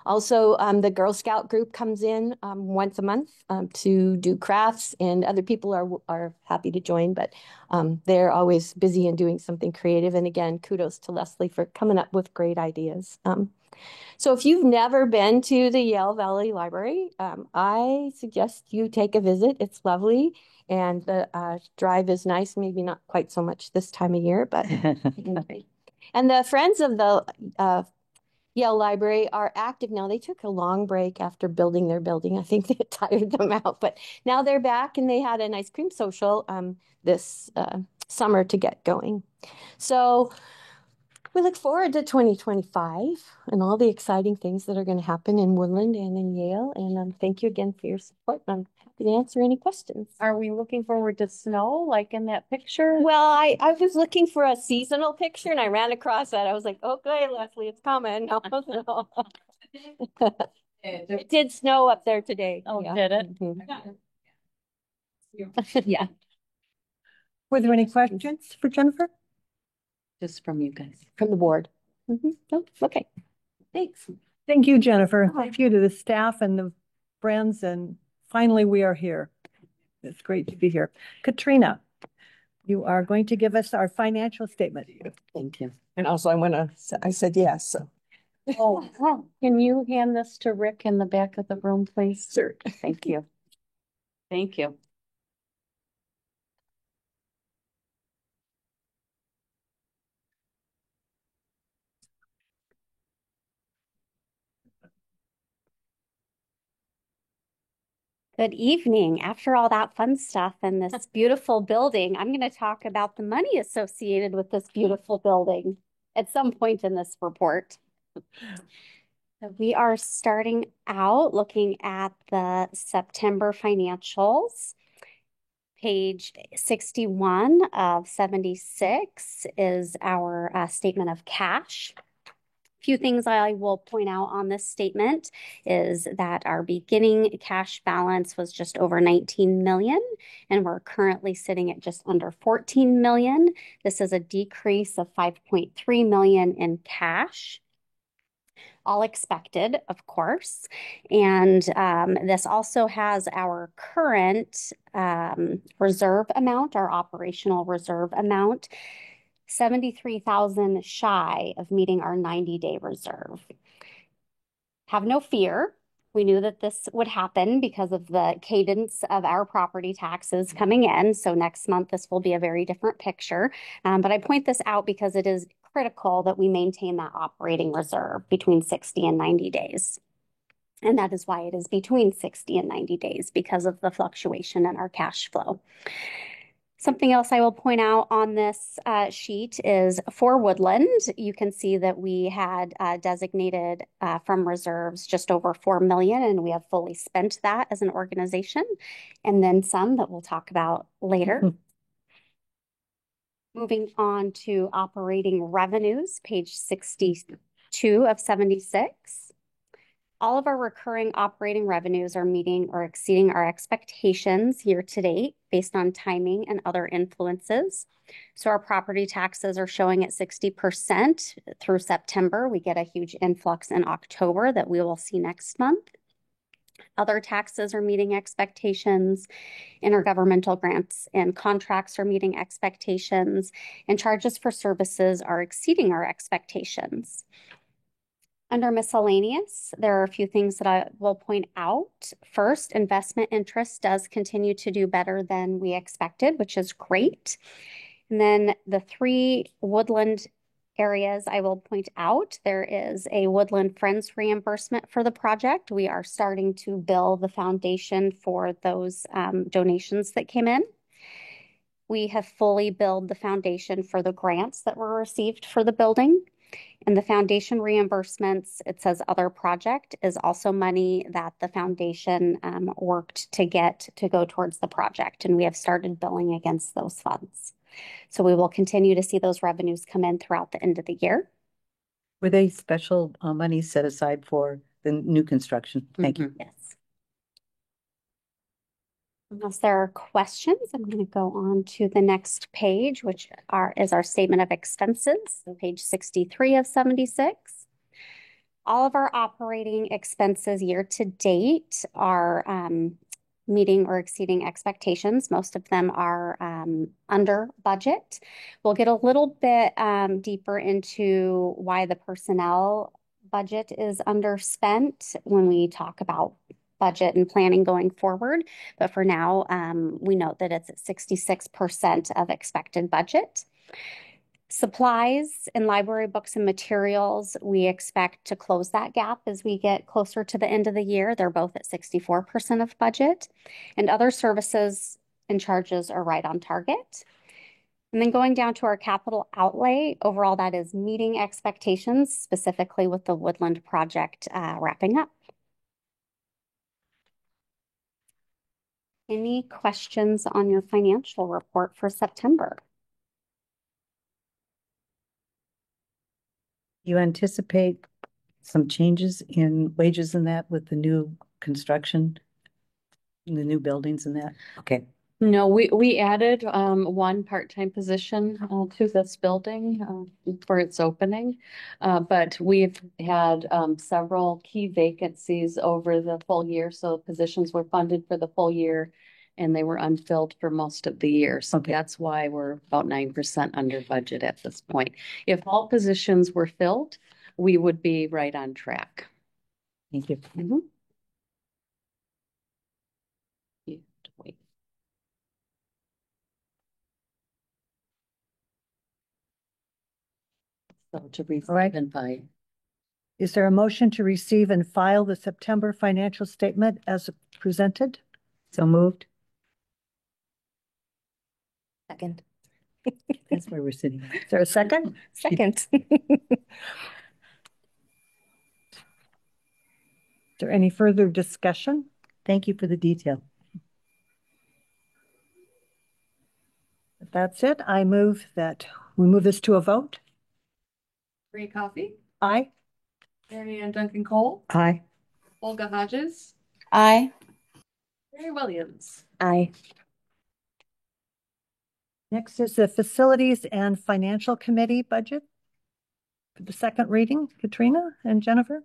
Also, the Girl Scout group comes in once a month to do crafts, and other people are happy to join, but they're always busy and doing something creative. And again, kudos to Leslie for coming up with great ideas. So if you've never been to the Yale Valley Library, I suggest you take a visit. It's lovely, and the drive is nice, maybe not quite so much this time of year, but and the Friends of the Yale Library are active now. They took a long break after building their building. I think they tired them out, but now they're back and they had an ice cream social this summer to get going. So we look forward to 2025 and all the exciting things that are going to happen in Woodland and in Yale. And thank you again for your support. I'm happy to answer any questions. Are we looking forward to snow like in that picture? Well, I was looking for a seasonal picture and I ran across that. I was like, okay, Leslie, it's coming. No, no. It did snow up there today. Oh, yeah. did it? Mhm. Yeah. Were there any questions for Jennifer? Just from you guys. From the board. Oh, okay. Thanks. Thank you, Jennifer. Thank you to the staff and the friends. And finally, we are here. It's great to be here. Katrina, you are going to give us our financial statement. Thank you. And also I said yes, so. Oh, can you hand this to Rick in the back of the room, please? Sure. Thank you. Thank you. Good evening. After all that fun stuff and this beautiful building, I'm going to talk about the money associated with this beautiful building at some point in this report. So we are starting out looking at the September financials. Page 61 of 76 is our statement of cash. Few things I will point out on this statement is that our beginning cash balance was just over 19 million, and we're currently sitting at just under 14 million. This is a decrease of 5.3 million in cash. All expected, of course. And this also has our current reserve amount, our operational reserve amount, 73,000 shy of meeting our 90-day reserve. Have no fear. We knew that this would happen because of the cadence of our property taxes coming in. So next month, this will be a very different picture. But I point this out because it is critical that we maintain that operating reserve between 60 and 90 days. And that is why it is between 60 and 90 days because of the fluctuation in our cash flow. Something else I will point out on this sheet is for Woodland, you can see that we had designated from reserves just over 4 million, and we have fully spent that as an organization, and then some that we'll talk about later. Moving on to operating revenues, page 62 of 76. All of our recurring operating revenues are meeting or exceeding our expectations year to date based on timing and other influences. So our property taxes are showing at 60% through September. We get a huge influx in October that we will see next month. Other taxes are meeting expectations. Intergovernmental grants and contracts are meeting expectations, and charges for services are exceeding our expectations. Under miscellaneous, there are a few things that I will point out. First, investment interest does continue to do better than we expected, which is great. And then the 3 Woodland areas I will point out, there is a Woodland Friends reimbursement for the project. We are starting to build the foundation for those donations that came in. We have fully built the foundation for the grants that were received for the building. And the foundation reimbursements, it says other project, is also money that the foundation worked to get to go towards the project. And we have started billing against those funds. So we will continue to see those revenues come in throughout the end of the year. Were they special money set aside for the new construction? Thank you. Yes. Unless there are questions, I'm going to go on to the next page, which is our statement of expenses, so page 63 of 76. All of our operating expenses year to date are meeting or exceeding expectations. Most of them are under budget. We'll get a little bit deeper into why the personnel budget is underspent when we talk about budget and planning going forward. But for now, we note that it's at 66% of expected budget. Supplies and library books and materials, we expect to close that gap as we get closer to the end of the year. They're both at 64% of budget. And other services and charges are right on target. And then going down to our capital outlay, overall that is meeting expectations, specifically with the Woodland project wrapping up. Any questions on your financial report for September? You anticipate some changes in wages in that with the new construction, the new buildings and that? Okay. No, we added one part-time position to this building for its opening, but we've had several key vacancies over the full year. So positions were funded for the full year and they were unfilled for most of the year. So that's why we're about 9% under budget at this point. If all positions were filled, we would be right on track. Thank you. Mm-hmm. Wait. So to receive and file. Is there a motion to receive and file the September financial statement as presented? So moved. Second. That's where we're sitting. Is there a second? Second. Is there any further discussion? Thank you for the detail. If that's it, I move that we move this to a vote. Ray Coffey, Aye. Mary Ann Duncan Cole, Aye. Olga Hodges, Aye. Mary Williams. Aye. Next is the Facilities and Financial Committee budget for the second reading. Katrina and Jennifer.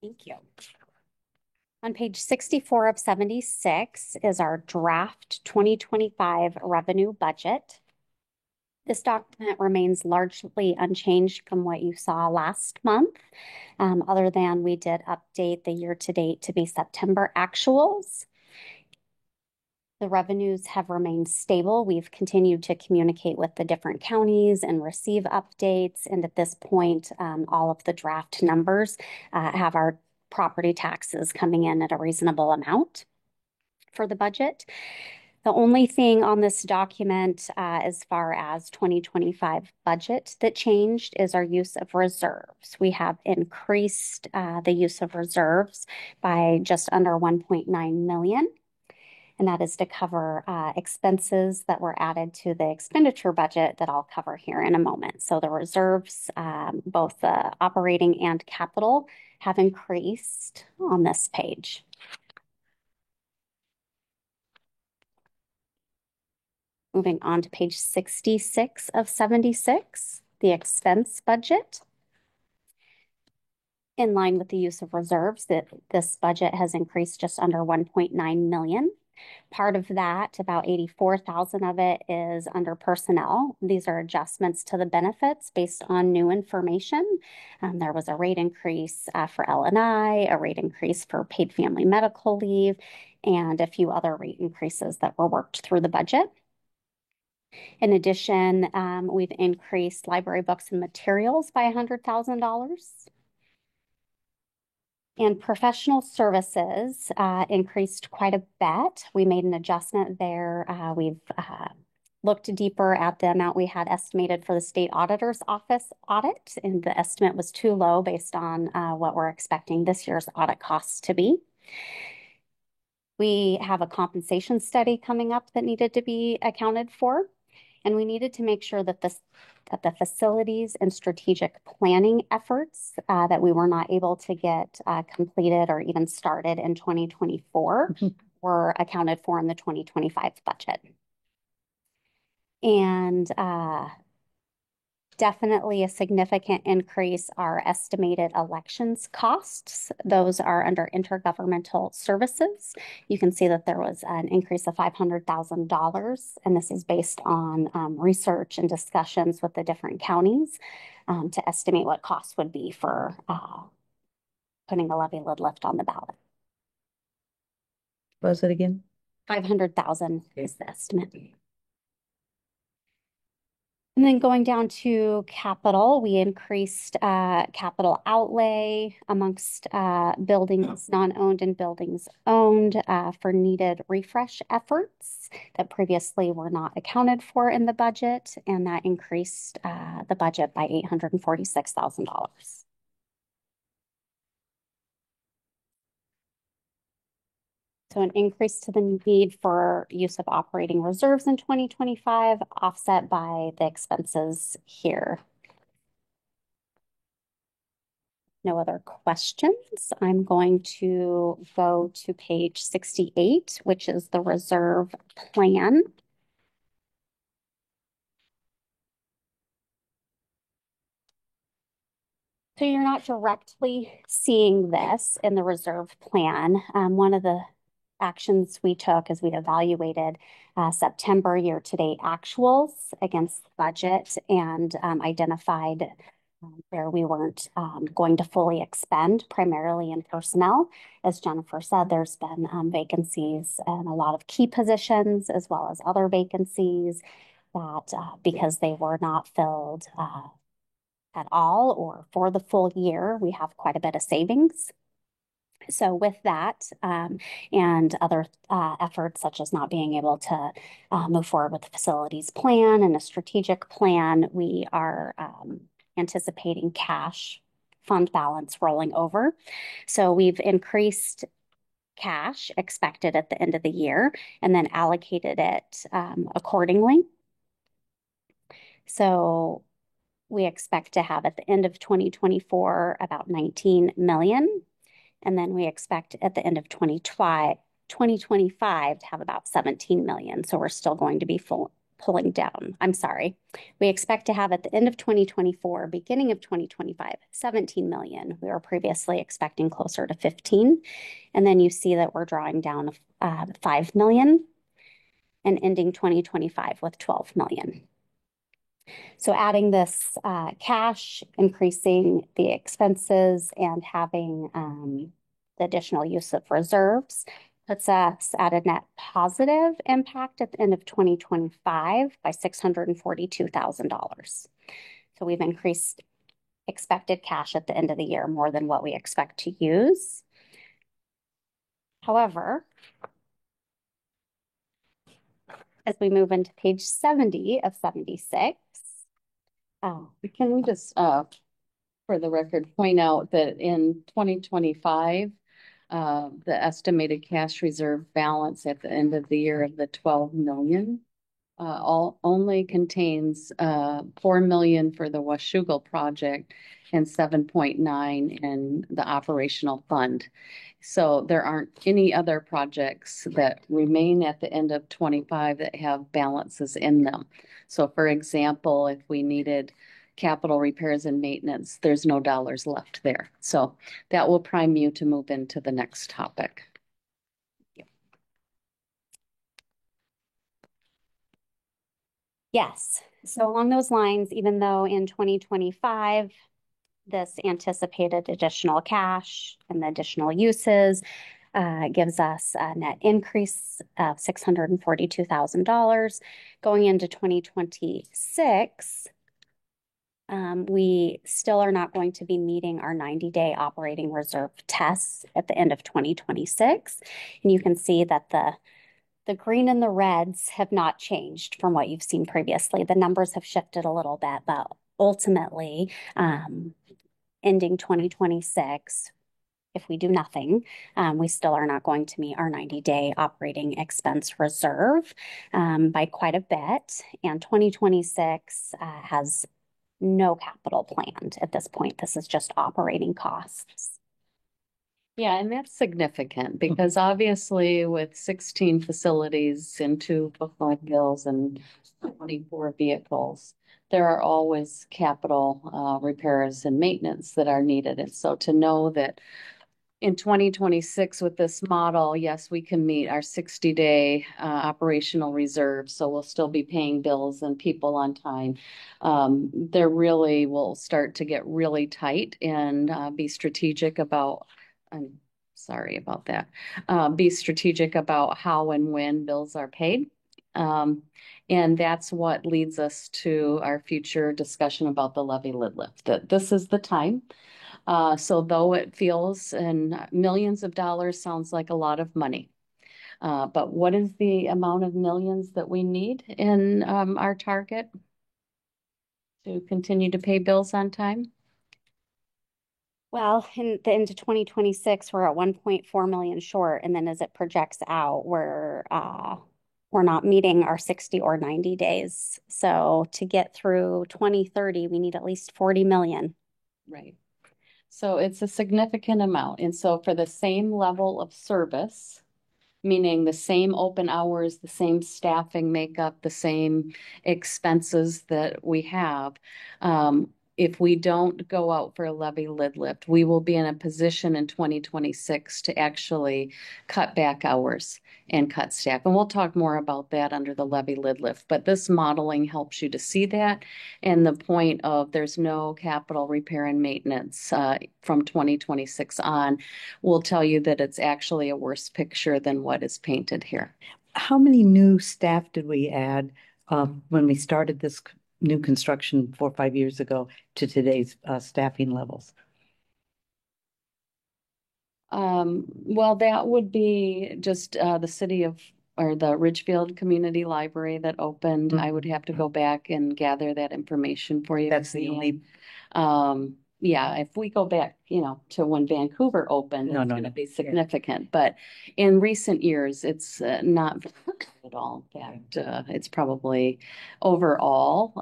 Thank you. On page 64 of 76 is our draft 2025 revenue budget. This document remains largely unchanged from what you saw last month, other than we did update the year-to-date to be September actuals. The revenues have remained stable. We've continued to communicate with the different counties and receive updates. And at this point, all of the draft numbers have our property taxes coming in at a reasonable amount for the budget. The only thing on this document as far as 2025 budget that changed is our use of reserves. We have increased the use of reserves by just under 1.9 million. And that is to cover expenses that were added to the expenditure budget that I'll cover here in a moment. So the reserves, both the operating and capital, have increased on this page. Moving on to page 66 of 76, the expense budget. In line with the use of reserves, this budget has increased just under 1.9 million. Part of that, about 84,000 of it, is under personnel. These are adjustments to the benefits based on new information. There was a rate increase for L&I, a rate increase for paid family medical leave, and a few other rate increases that were worked through the budget. In addition, we've increased library books and materials by $100,000. And professional services looked deeper at the amount we had estimated for the state auditor's office audit, and the estimate was too low based on what we're expecting this year's audit costs to be. We have a compensation study coming up that needed to be accounted for, and we needed to make sure that the facilities and strategic planning efforts that we were not able to get completed or even started in 2024 were accounted for in the 2025 budget. And definitely a significant increase are estimated elections costs. Those are under intergovernmental services. You can see that there was an increase of $500,000, and this is based on research and discussions with the different counties to estimate what costs would be for putting a levy lid lift on the ballot. What was it again? 500,000 is the estimate. And then going down to capital, we increased capital outlay amongst buildings non-owned and buildings owned for needed refresh efforts that previously were not accounted for in the budget, and that increased the budget by $846,000. So an increase to the need for use of operating reserves in 2025, offset by the expenses here. No other questions. I'm going to go to page 68, which is the reserve plan. So you're not directly seeing this in the reserve plan. One of the actions we took as we evaluated September year-to-date actuals against the budget and identified where we weren't going to fully expend, primarily in personnel. As Jennifer said, there's been vacancies and a lot of key positions as well as other vacancies that because they were not filled at all or for the full year, we have quite a bit of savings. So with that and other efforts such as not being able to move forward with the facilities plan and a strategic plan, we are anticipating cash fund balance rolling over. So we've increased cash expected at the end of the year and then allocated it accordingly. So we expect to have at the end of 2024 about 19 million. And then we expect at the end of 2025 to have about 17 million. So we're still going to be pulling down. I'm sorry. We expect to have at the end of 2024, beginning of 2025, 17 million. We were previously expecting closer to 15. And then you see that we're drawing down 5 million and ending 2025 with 12 million. So adding this cash, increasing the expenses, and having the additional use of reserves puts us at a net positive impact at the end of 2025 by $642,000. So we've increased expected cash at the end of the year more than what we expect to use. However, as we move into page 70 of 76, can we just, for the record, point out that in 2025, the estimated cash reserve balance at the end of the year of the 12 million only contains 4 million for the Washougal project and 7.9 in the operational fund. So there aren't any other projects that remain at the end of 25 that have balances in them. So for example, if we needed capital repairs and maintenance, there's no dollars left there. So that will prime you to move into the next topic. Yes. So along those lines, even though in 2025, this anticipated additional cash and the additional uses gives us a net increase of $642,000. Going into 2026, we still are not going to be meeting our 90-day operating reserve tests at the end of 2026. And you can see that the The green and the reds have not changed from what you've seen previously. The numbers have shifted a little bit, but ultimately, ending 2026, if we do nothing, we still are not going to meet our 90-day operating expense reserve by quite a bit. And 2026 has no capital planned at this point. This is just operating costs. Yeah, and that's significant because obviously with 16 facilities and 2 bookmobile and 24 vehicles, there are always capital repairs and maintenance that are needed. And so to know that in 2026 with this model, yes, we can meet our 60-day operational reserve. So we'll still be paying bills and people on time. There really will start to get really tight and be strategic about, I'm sorry about that, be strategic about how and when bills are paid. And that's what leads us to our future discussion about the levy lid lift, that this is the time. So though it feels and millions of dollars sounds like a lot of money, but what is the amount of millions that we need in our target to continue to pay bills on time? Well, into 2026, we're at 1.4 million short, and then as it projects out, we're not meeting our 60 or 90 days. So to get through 2030, we need at least 40 million. Right. So it's a significant amount. And so for the same level of service, meaning the same open hours, the same staffing makeup, the same expenses that we have, if we don't go out for a levy lid lift, we will be in a position in 2026 to actually cut back hours and cut staff. And we'll talk more about that under the levy lid lift. But this modeling helps you to see that. And the point of there's no capital repair and maintenance from 2026 on will tell you that it's actually a worse picture than what is painted here. How many new staff did we add when we started this new construction 4 or 5 years ago to today's staffing levels? Well, that would be just the city of, or the Ridgefield Community Library that opened. I would have to go back and gather that information for you. That's the only. Yeah, if we go back, to when Vancouver opened, it's going to be significant. But in recent years, it's not at all. In fact, it's probably overall,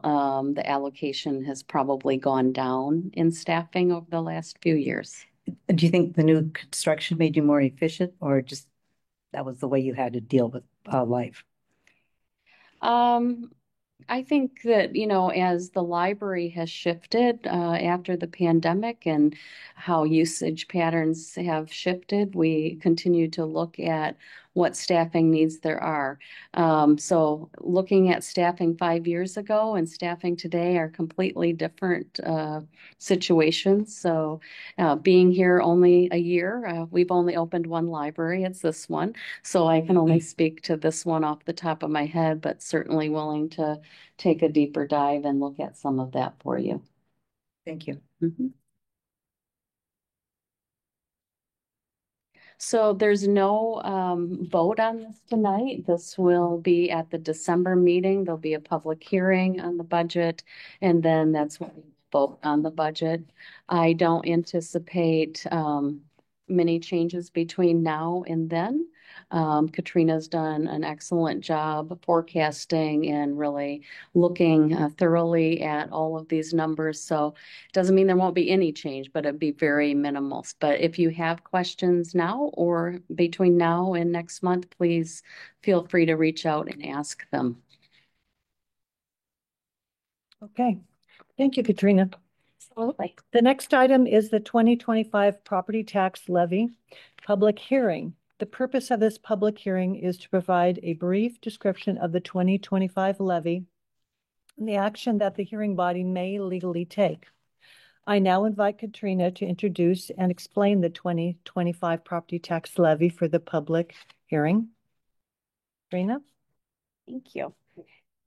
the allocation has probably gone down in staffing over the last few years. Do you think the new construction made you more efficient, or just that was the way you had to deal with life? I think that, as the library has shifted after the pandemic and how usage patterns have shifted, we continue to look at what staffing needs there are. So looking at staffing 5 years ago and staffing today are completely different situations. So being here only a year, we've only opened one library. It's this one. So I can only speak to this one off the top of my head, but certainly willing to take a deeper dive and look at some of that for you. Thank you. Mm-hmm. So there's no vote on this tonight. This will be at the December meeting. There'll be a public hearing on the budget, and then that's when we vote on the budget. I don't anticipate many changes between now and then. Katrina's done an excellent job forecasting and really looking thoroughly at all of these numbers. So it doesn't mean there won't be any change, but it'd be very minimal. But if you have questions now or between now and next month, please feel free to reach out and ask them. Okay. Thank you, Katrina. Absolutely. The next item is the 2025 property tax levy public hearing. The purpose of this public hearing is to provide a brief description of the 2025 levy and the action that the hearing body may legally take. I now invite Katrina to introduce and explain the 2025 property tax levy for the public hearing. Katrina? Thank you.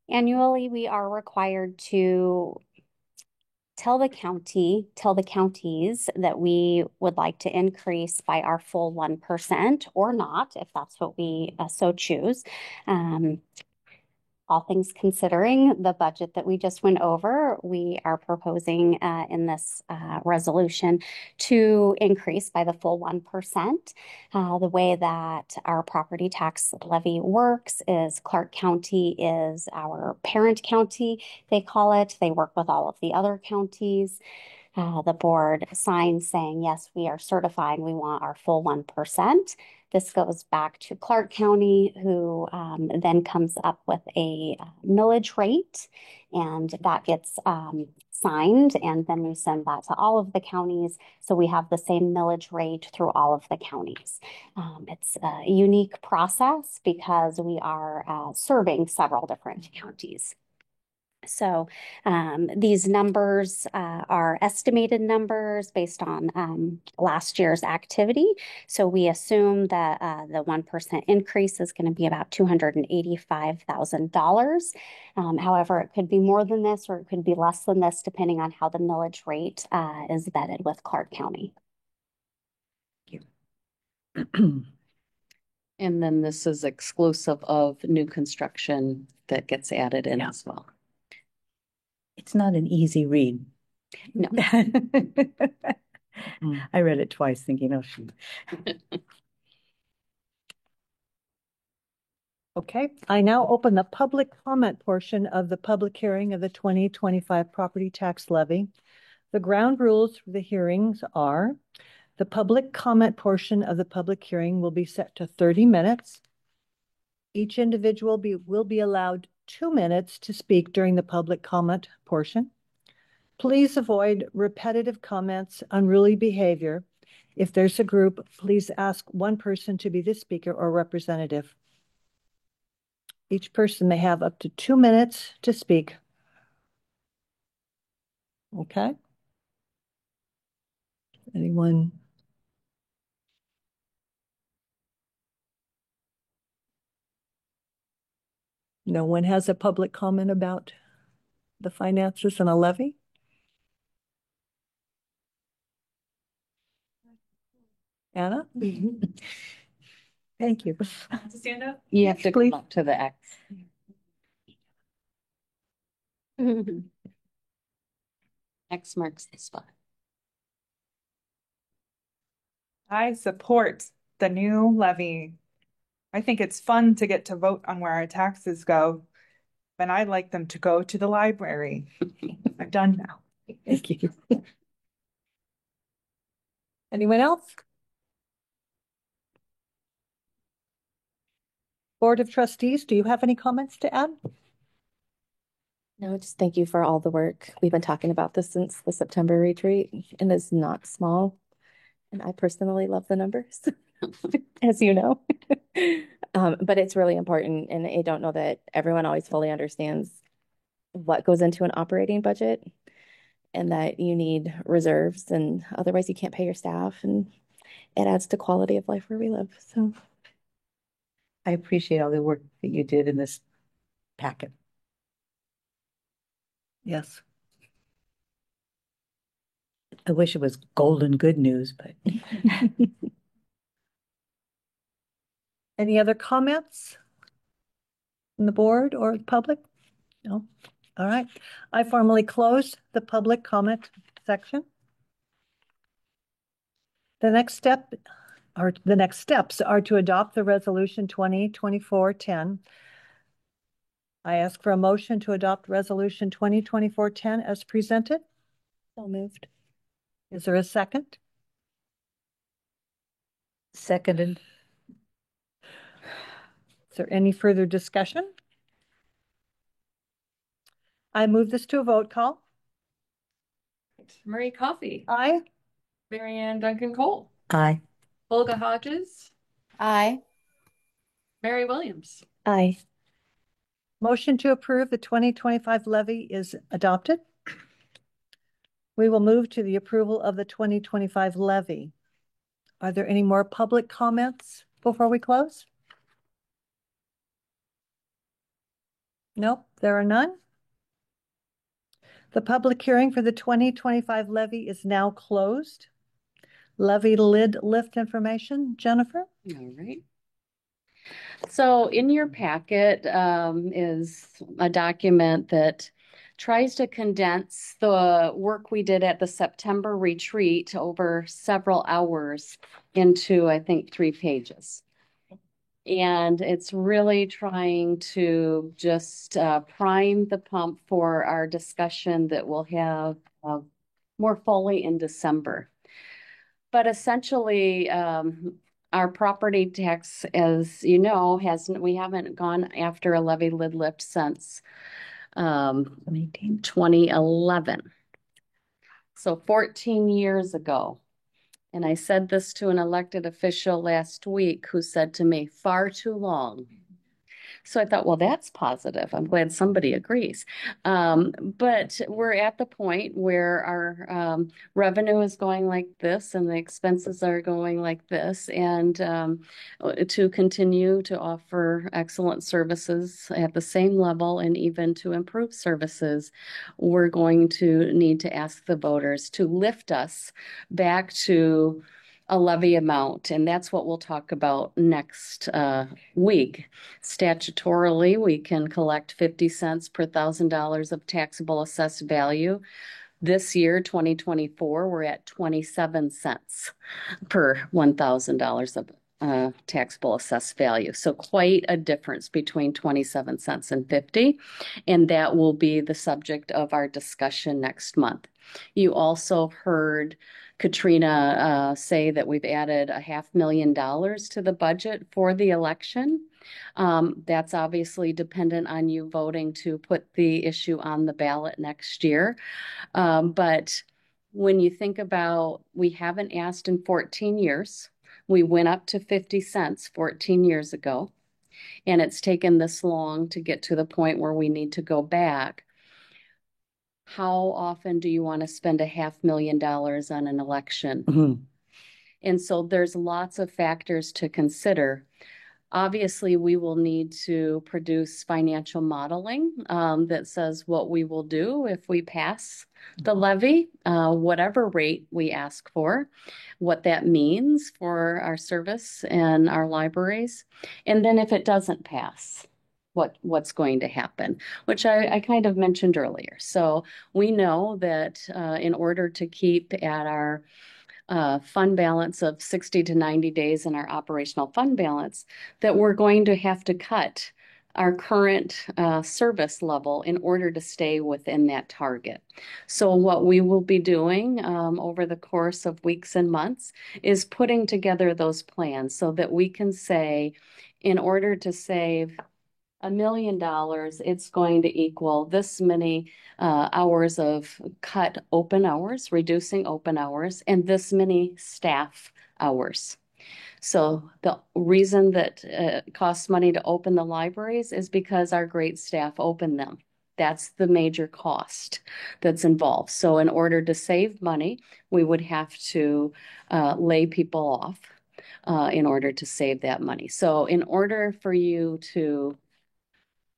Annually, we are required to tell the counties that we would like to increase by our full 1% or not, if that's what we so choose. All things considering the budget that we just went over, we are proposing in this resolution to increase by the full 1%. The way that our property tax levy works is Clark County is our parent county, they call it. They work with all of the other counties. The board signs saying, yes, we are certifying we want our full 1%. This goes back to Clark County, who then comes up with a millage rate, and that gets signed, and then we send that to all of the counties. So we have the same millage rate through all of the counties. It's a unique process because we are serving several different counties. So these numbers are estimated numbers based on last year's activity. So we assume that the 1% increase is going to be about $285,000. However, it could be more than this or it could be less than this, depending on how the millage rate is vetted with Clark County. Thank you. And then this is exclusive of new construction that gets added in as well. It's not an easy read. No. I read it twice thinking, oh, shoot. Okay, I now open the public comment portion of the public hearing of the 2025 property tax levy. The ground rules for the hearings are: the public comment portion of the public hearing will be set to 30 minutes. Each individual will be allowed 2 minutes to speak during the public comment portion. Please avoid repetitive comments, unruly behavior. If there's a group, please ask one person to be the speaker or representative. Each person may have up to 2 minutes to speak. Okay? Anyone? No one has a public comment about the finances and a levy? Anna? Thank you. To stand up? You have to please. come up to the X. X marks the spot. I support the new levy. I think it's fun to get to vote on where our taxes go, and I'd like them to go to the library. I'm done now. Thank you. Anyone else? Board of Trustees, do you have any comments to add? No, just thank you for all the work. We've been talking about this since the September retreat, and it's not small. And I personally love the numbers, as you know. But it's really important, and I don't know that everyone always fully understands what goes into an operating budget, and that you need reserves, and otherwise you can't pay your staff, and it adds to quality of life where we live. So I appreciate all the work that you did in this packet. Yes. I wish it was golden good news, but. Any other comments from the board or the public? No? All right. I formally close the public comment section. The next steps are to adopt the resolution 2024-10. I ask for a motion to adopt resolution 2024-10 as presented. So moved. Is there a second? Seconded. Is there any further discussion? I move this to a vote call. Marie Coffey. Aye. Marianne Duncan Cole. Aye. Olga Hodges. Aye. Mary Williams. Aye. Motion to approve the 2025 levy is adopted. We will move to the approval of the 2025 levy. Are there any more public comments before we close? Nope, there are none. The public hearing for the 2025 levy is now closed. Levy lid lift information, Jennifer? All right. So in your packet is a document that tries to condense the work we did at the September retreat over several hours into, I think, 3 pages. And it's really trying to just prime the pump for our discussion that we'll have more fully in December. But essentially, our property tax, as you know, we haven't gone after a levy lid lift since 2011. So 14 years ago. And I said this to an elected official last week who said to me, far too long. So I thought, well, that's positive. I'm glad somebody agrees. But we're at the point where our revenue is going like this and the expenses are going like this. And to continue to offer excellent services at the same level and even to improve services, we're going to need to ask the voters to lift us back to a levy amount, and that's what we'll talk about next week. Statutorily, we can collect 50 cents per $1,000 of taxable assessed value. This year, 2024, we're at 27 cents per $1,000 of taxable assessed value. So quite a difference between 27 cents and 50, and that will be the subject of our discussion next month. You also heard Katrina say that we've added $500,000 to the budget for the election. That's obviously dependent on you voting to put the issue on the ballot next year. But when you think about, we haven't asked in 14 years. We went up to 50 cents 14 years ago, and it's taken this long to get to the point where we need to go back. How often do you want to spend $500,000 on an election? Mm-hmm. And so there's lots of factors to consider. Obviously, we will need to produce financial modeling that says what we will do if we pass the levy, whatever rate we ask for, what that means for our service and our libraries. And then if it doesn't pass, what's going to happen, which I kind of mentioned earlier. So we know that in order to keep at our fund balance of 60 to 90 days in our operational fund balance, that we're going to have to cut our current service level in order to stay within that target. So what we will be doing over the course of weeks and months is putting together those plans so that we can say, in order to save $1 million, it's going to equal this many hours of cut open hours, reducing open hours, and this many staff hours. So the reason that it costs money to open the libraries is because our great staff open them. That's the major cost that's involved. So in order to save money, we would have to lay people off in order to save that money. So in order for you to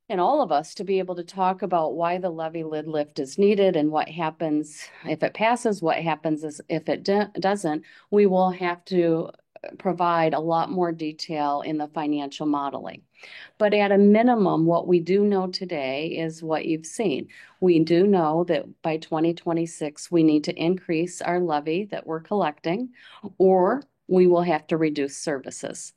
and all of us to be able to talk about why the levy lid lift is needed and what happens if it passes, what happens if it doesn't, we will have to provide a lot more detail in the financial modeling. But at a minimum, what we do know today is what you've seen. We do know that by 2026, we need to increase our levy that we're collecting, or we will have to reduce services.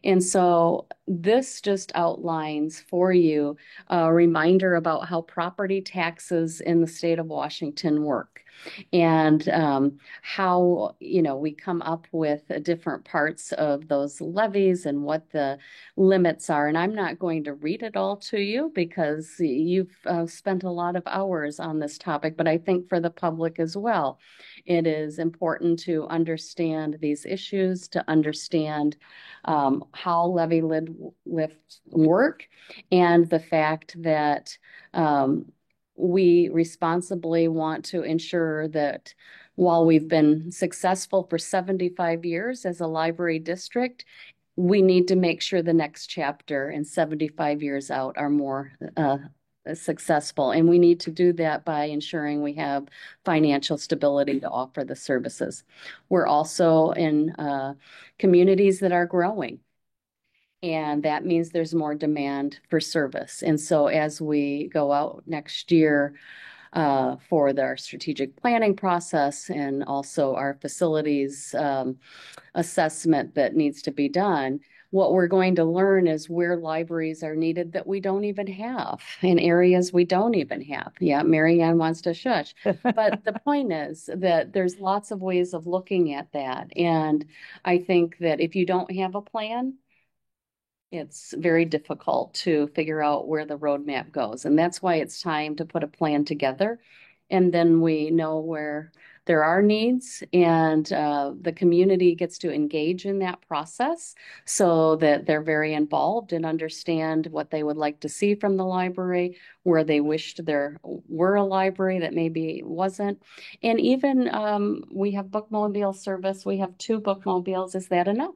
And so this just outlines for you a reminder about how property taxes in the state of Washington work and how, we come up with different parts of those levies and what the limits are. And I'm not going to read it all to you because you've spent a lot of hours on this topic, but I think for the public as well, it is important to understand these issues, to understand how levy lid lifts work, and the fact that we responsibly want to ensure that while we've been successful for 75 years as a library district, we need to make sure the next chapter and 75 years out are more successful. And we need to do that by ensuring we have financial stability to offer the services. We're also in communities that are growing. And that means there's more demand for service. And so as we go out next year for our strategic planning process and also our facilities assessment that needs to be done, what we're going to learn is where libraries are needed that we don't even have, in areas we don't even have. Yeah, Mary Ann wants to shush. But the point is that there's lots of ways of looking at that. And I think that if you don't have a plan, it's very difficult to figure out where the roadmap goes. And that's why it's time to put a plan together. And then we know where there are needs, and the community gets to engage in that process so that they're very involved and understand what they would like to see from the library, where they wished there were a library that maybe wasn't. And even we have bookmobile service. We have 2 bookmobiles. Is that enough?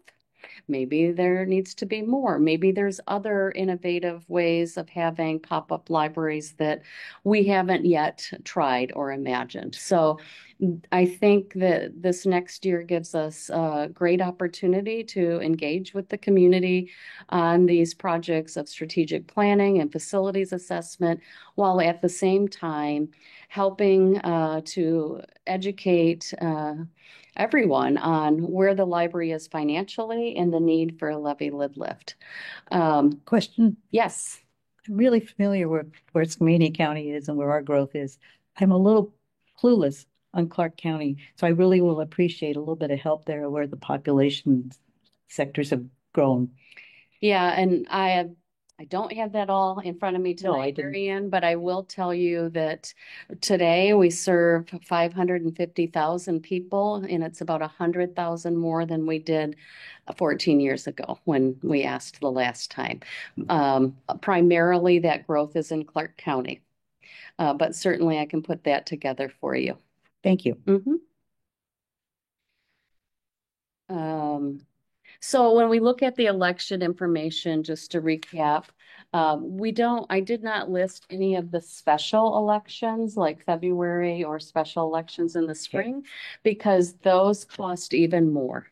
Maybe there needs to be more. Maybe there's other innovative ways of having pop-up libraries that we haven't yet tried or imagined. So I think that this next year gives us a great opportunity to engage with the community on these projects of strategic planning and facilities assessment, while at the same time helping to educate everyone on where the library is financially and the need for a levy lid lift. Question? Yes. I'm really familiar with where Skamania County is and where our growth is. I'm a little clueless on Clark County, so I really will appreciate a little bit of help there where the population sectors have grown. Yeah, and I don't have that all in front of me tonight, Mary Ann, but I will tell you that today we serve 550,000 people, and it's about 100,000 more than we did 14 years ago when we asked the last time. Primarily, that growth is in Clark County, but certainly I can put that together for you. Thank you. So when we look at the election information, just to recap, I did not list any of the special elections like February or special elections in the spring, because those cost even more.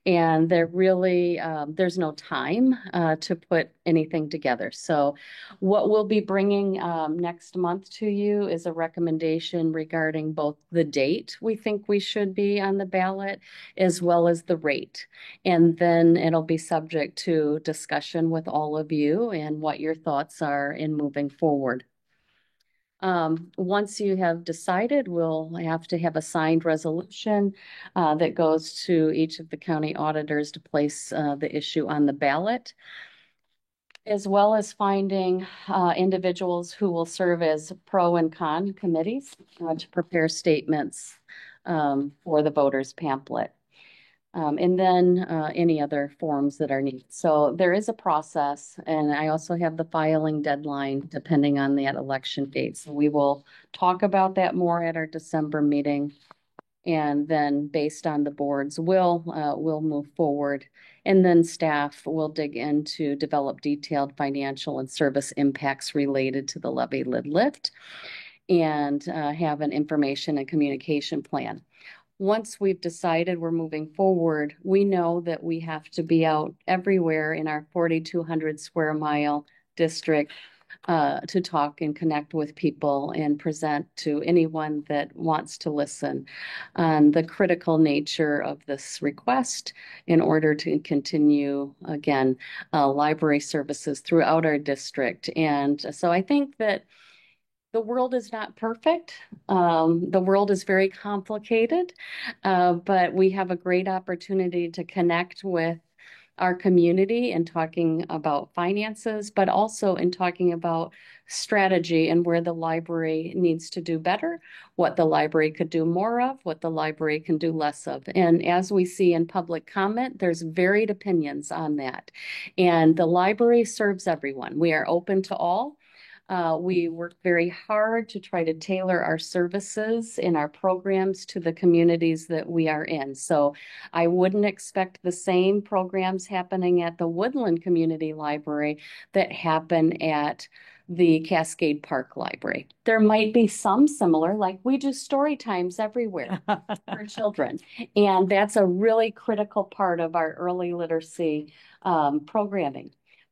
And there's no time to put anything together. So what we'll be bringing next month to you is a recommendation regarding both the date we think we should be on the ballot, as well as the rate. And then it'll be subject to discussion with all of you and what your thoughts are in moving forward. Once you have decided, we'll have to have a signed resolution that goes to each of the county auditors to place the issue on the ballot, as well as finding individuals who will serve as pro and con committees to prepare statements for the voters pamphlet. And then any other forms that are needed. So there is a process, and I also have the filing deadline depending on that election date. So we will talk about that more at our December meeting. And then based on the boards, we'll move forward. And then staff will dig in to develop detailed financial and service impacts related to the levy lid lift and have an information and communication plan. Once we've decided we're moving forward, we know that we have to be out everywhere in our 4,200 square mile district to talk and connect with people and present to anyone that wants to listen on the critical nature of this request in order to continue, again, library services throughout our district. And so I think that the world is not perfect. The world is very complicated, but we have a great opportunity to connect with our community and talking about finances, but also in talking about strategy and where the library needs to do better, what the library could do more of, what the library can do less of. And as we see in public comment, there's varied opinions on that. And the library serves everyone. We are open to all. We work very hard to try to tailor our services and our programs to the communities that we are in. So I wouldn't expect the same programs happening at the Woodland Community Library that happen at the Cascade Park Library. There might be some similar, like we do story times everywhere for children. And that's a really critical part of our early literacy programming.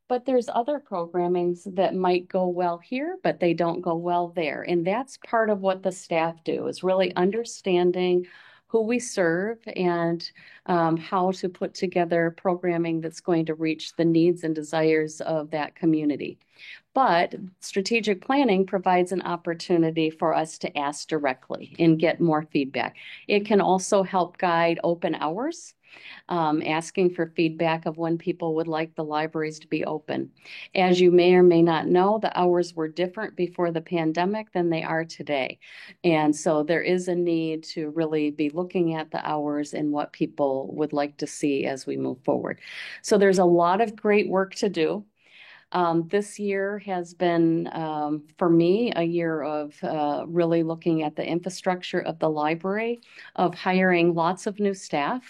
But there's other programmings that might go well here, but they don't go well there. And that's part of what the staff do, is really understanding who we serve and how to put together programming that's going to reach the needs and desires of that community. But strategic planning provides an opportunity for us to ask directly and get more feedback. It can also help guide open hours, asking for feedback of when people would like the libraries to be open. As you may or may not know, the hours were different before the pandemic than they are today. And so there is a need to really be looking at the hours and what people would like to see as we move forward. So there's a lot of great work to do. This year has been, for me, a year of really looking at the infrastructure of the library, of hiring lots of new staff,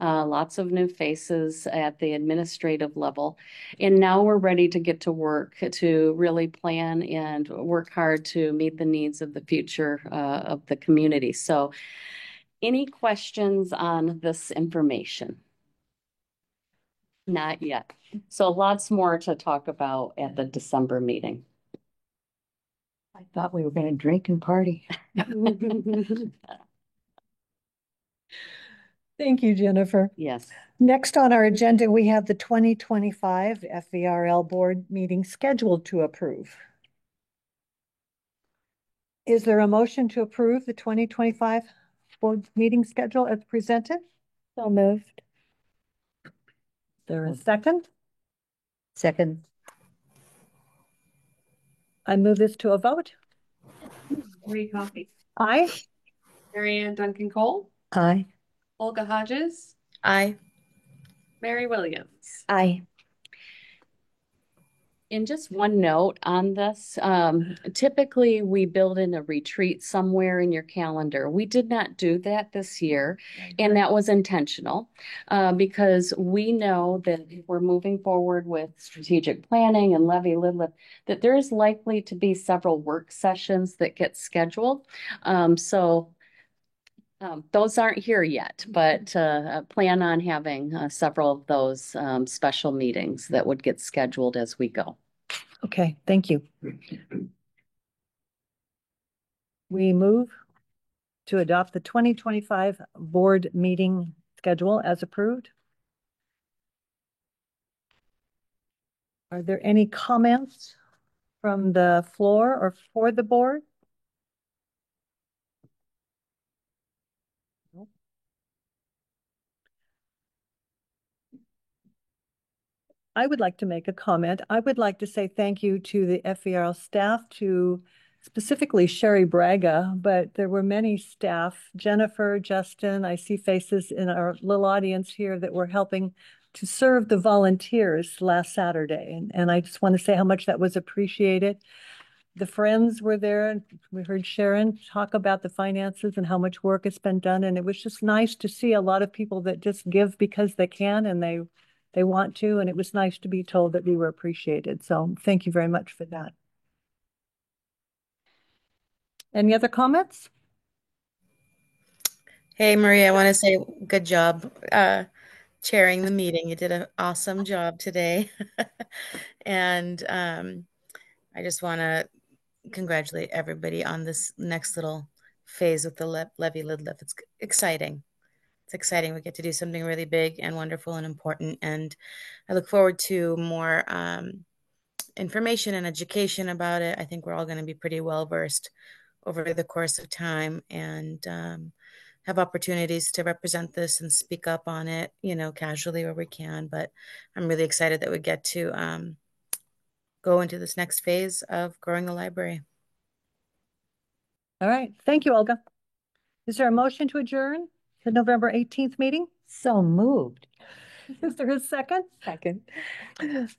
lots of new faces at the administrative level. And now we're ready to get to work to really plan and work hard to meet the needs of the future of the community. So any questions on this information? Not yet. So lots more to talk about at the December meeting. I thought we were going to drink and party. Thank you, Jennifer. Yes. Next on our agenda, we have the 2025 FVRL board meeting scheduled to approve. Is there a motion to approve the 2025 board meeting schedule as presented? So moved. There is a second? Second. I move this to a vote. Marie Coffey. Aye. Mary Ann Duncan Cole. Aye. Olga Hodges. Aye. Mary Williams. Aye. And just one note on this, typically we build in a retreat somewhere in your calendar. We did not do that this year, and that was intentional because we know that if we're moving forward with strategic planning and levy lidlip, that there is likely to be several work sessions that get scheduled. Those aren't here yet, but plan on having several of those special meetings that would get scheduled as we go. Okay, thank you. We move to adopt the 2025 board meeting schedule as approved. Are there any comments from the floor or for the board? I would like to make a comment. I would like to say thank you to the FVRL staff, to specifically Sherry Braga, but there were many staff, Jennifer, Justin, I see faces in our little audience here that were helping to serve the volunteers last Saturday. And I just want to say how much that was appreciated. The friends were there. We heard Sharon talk about the finances and how much work has been done. And it was just nice to see a lot of people that just give because they can and they want to, and it was nice to be told that we were appreciated. So thank you very much for that. Any other comments? Hey, Maria, I want to say good job chairing the meeting. You did an awesome job today. And I just want to congratulate everybody on this next little phase with the levy lidlip. It's exciting. It's exciting. We get to do something really big and wonderful and important. And I look forward to more information and education about it. I think we're all going to be pretty well versed over the course of time and have opportunities to represent this and speak up on it, you know, casually where we can. But I'm really excited that we get to go into this next phase of growing the library. All right. Thank you, Olga. Is there a motion to adjourn the November 18th meeting? So moved. Is there a second? Second.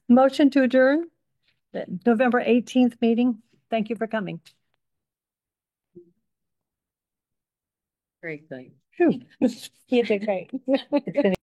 Motion to adjourn the November 18th meeting. Thank you for coming. Great thing. Phew. You did great.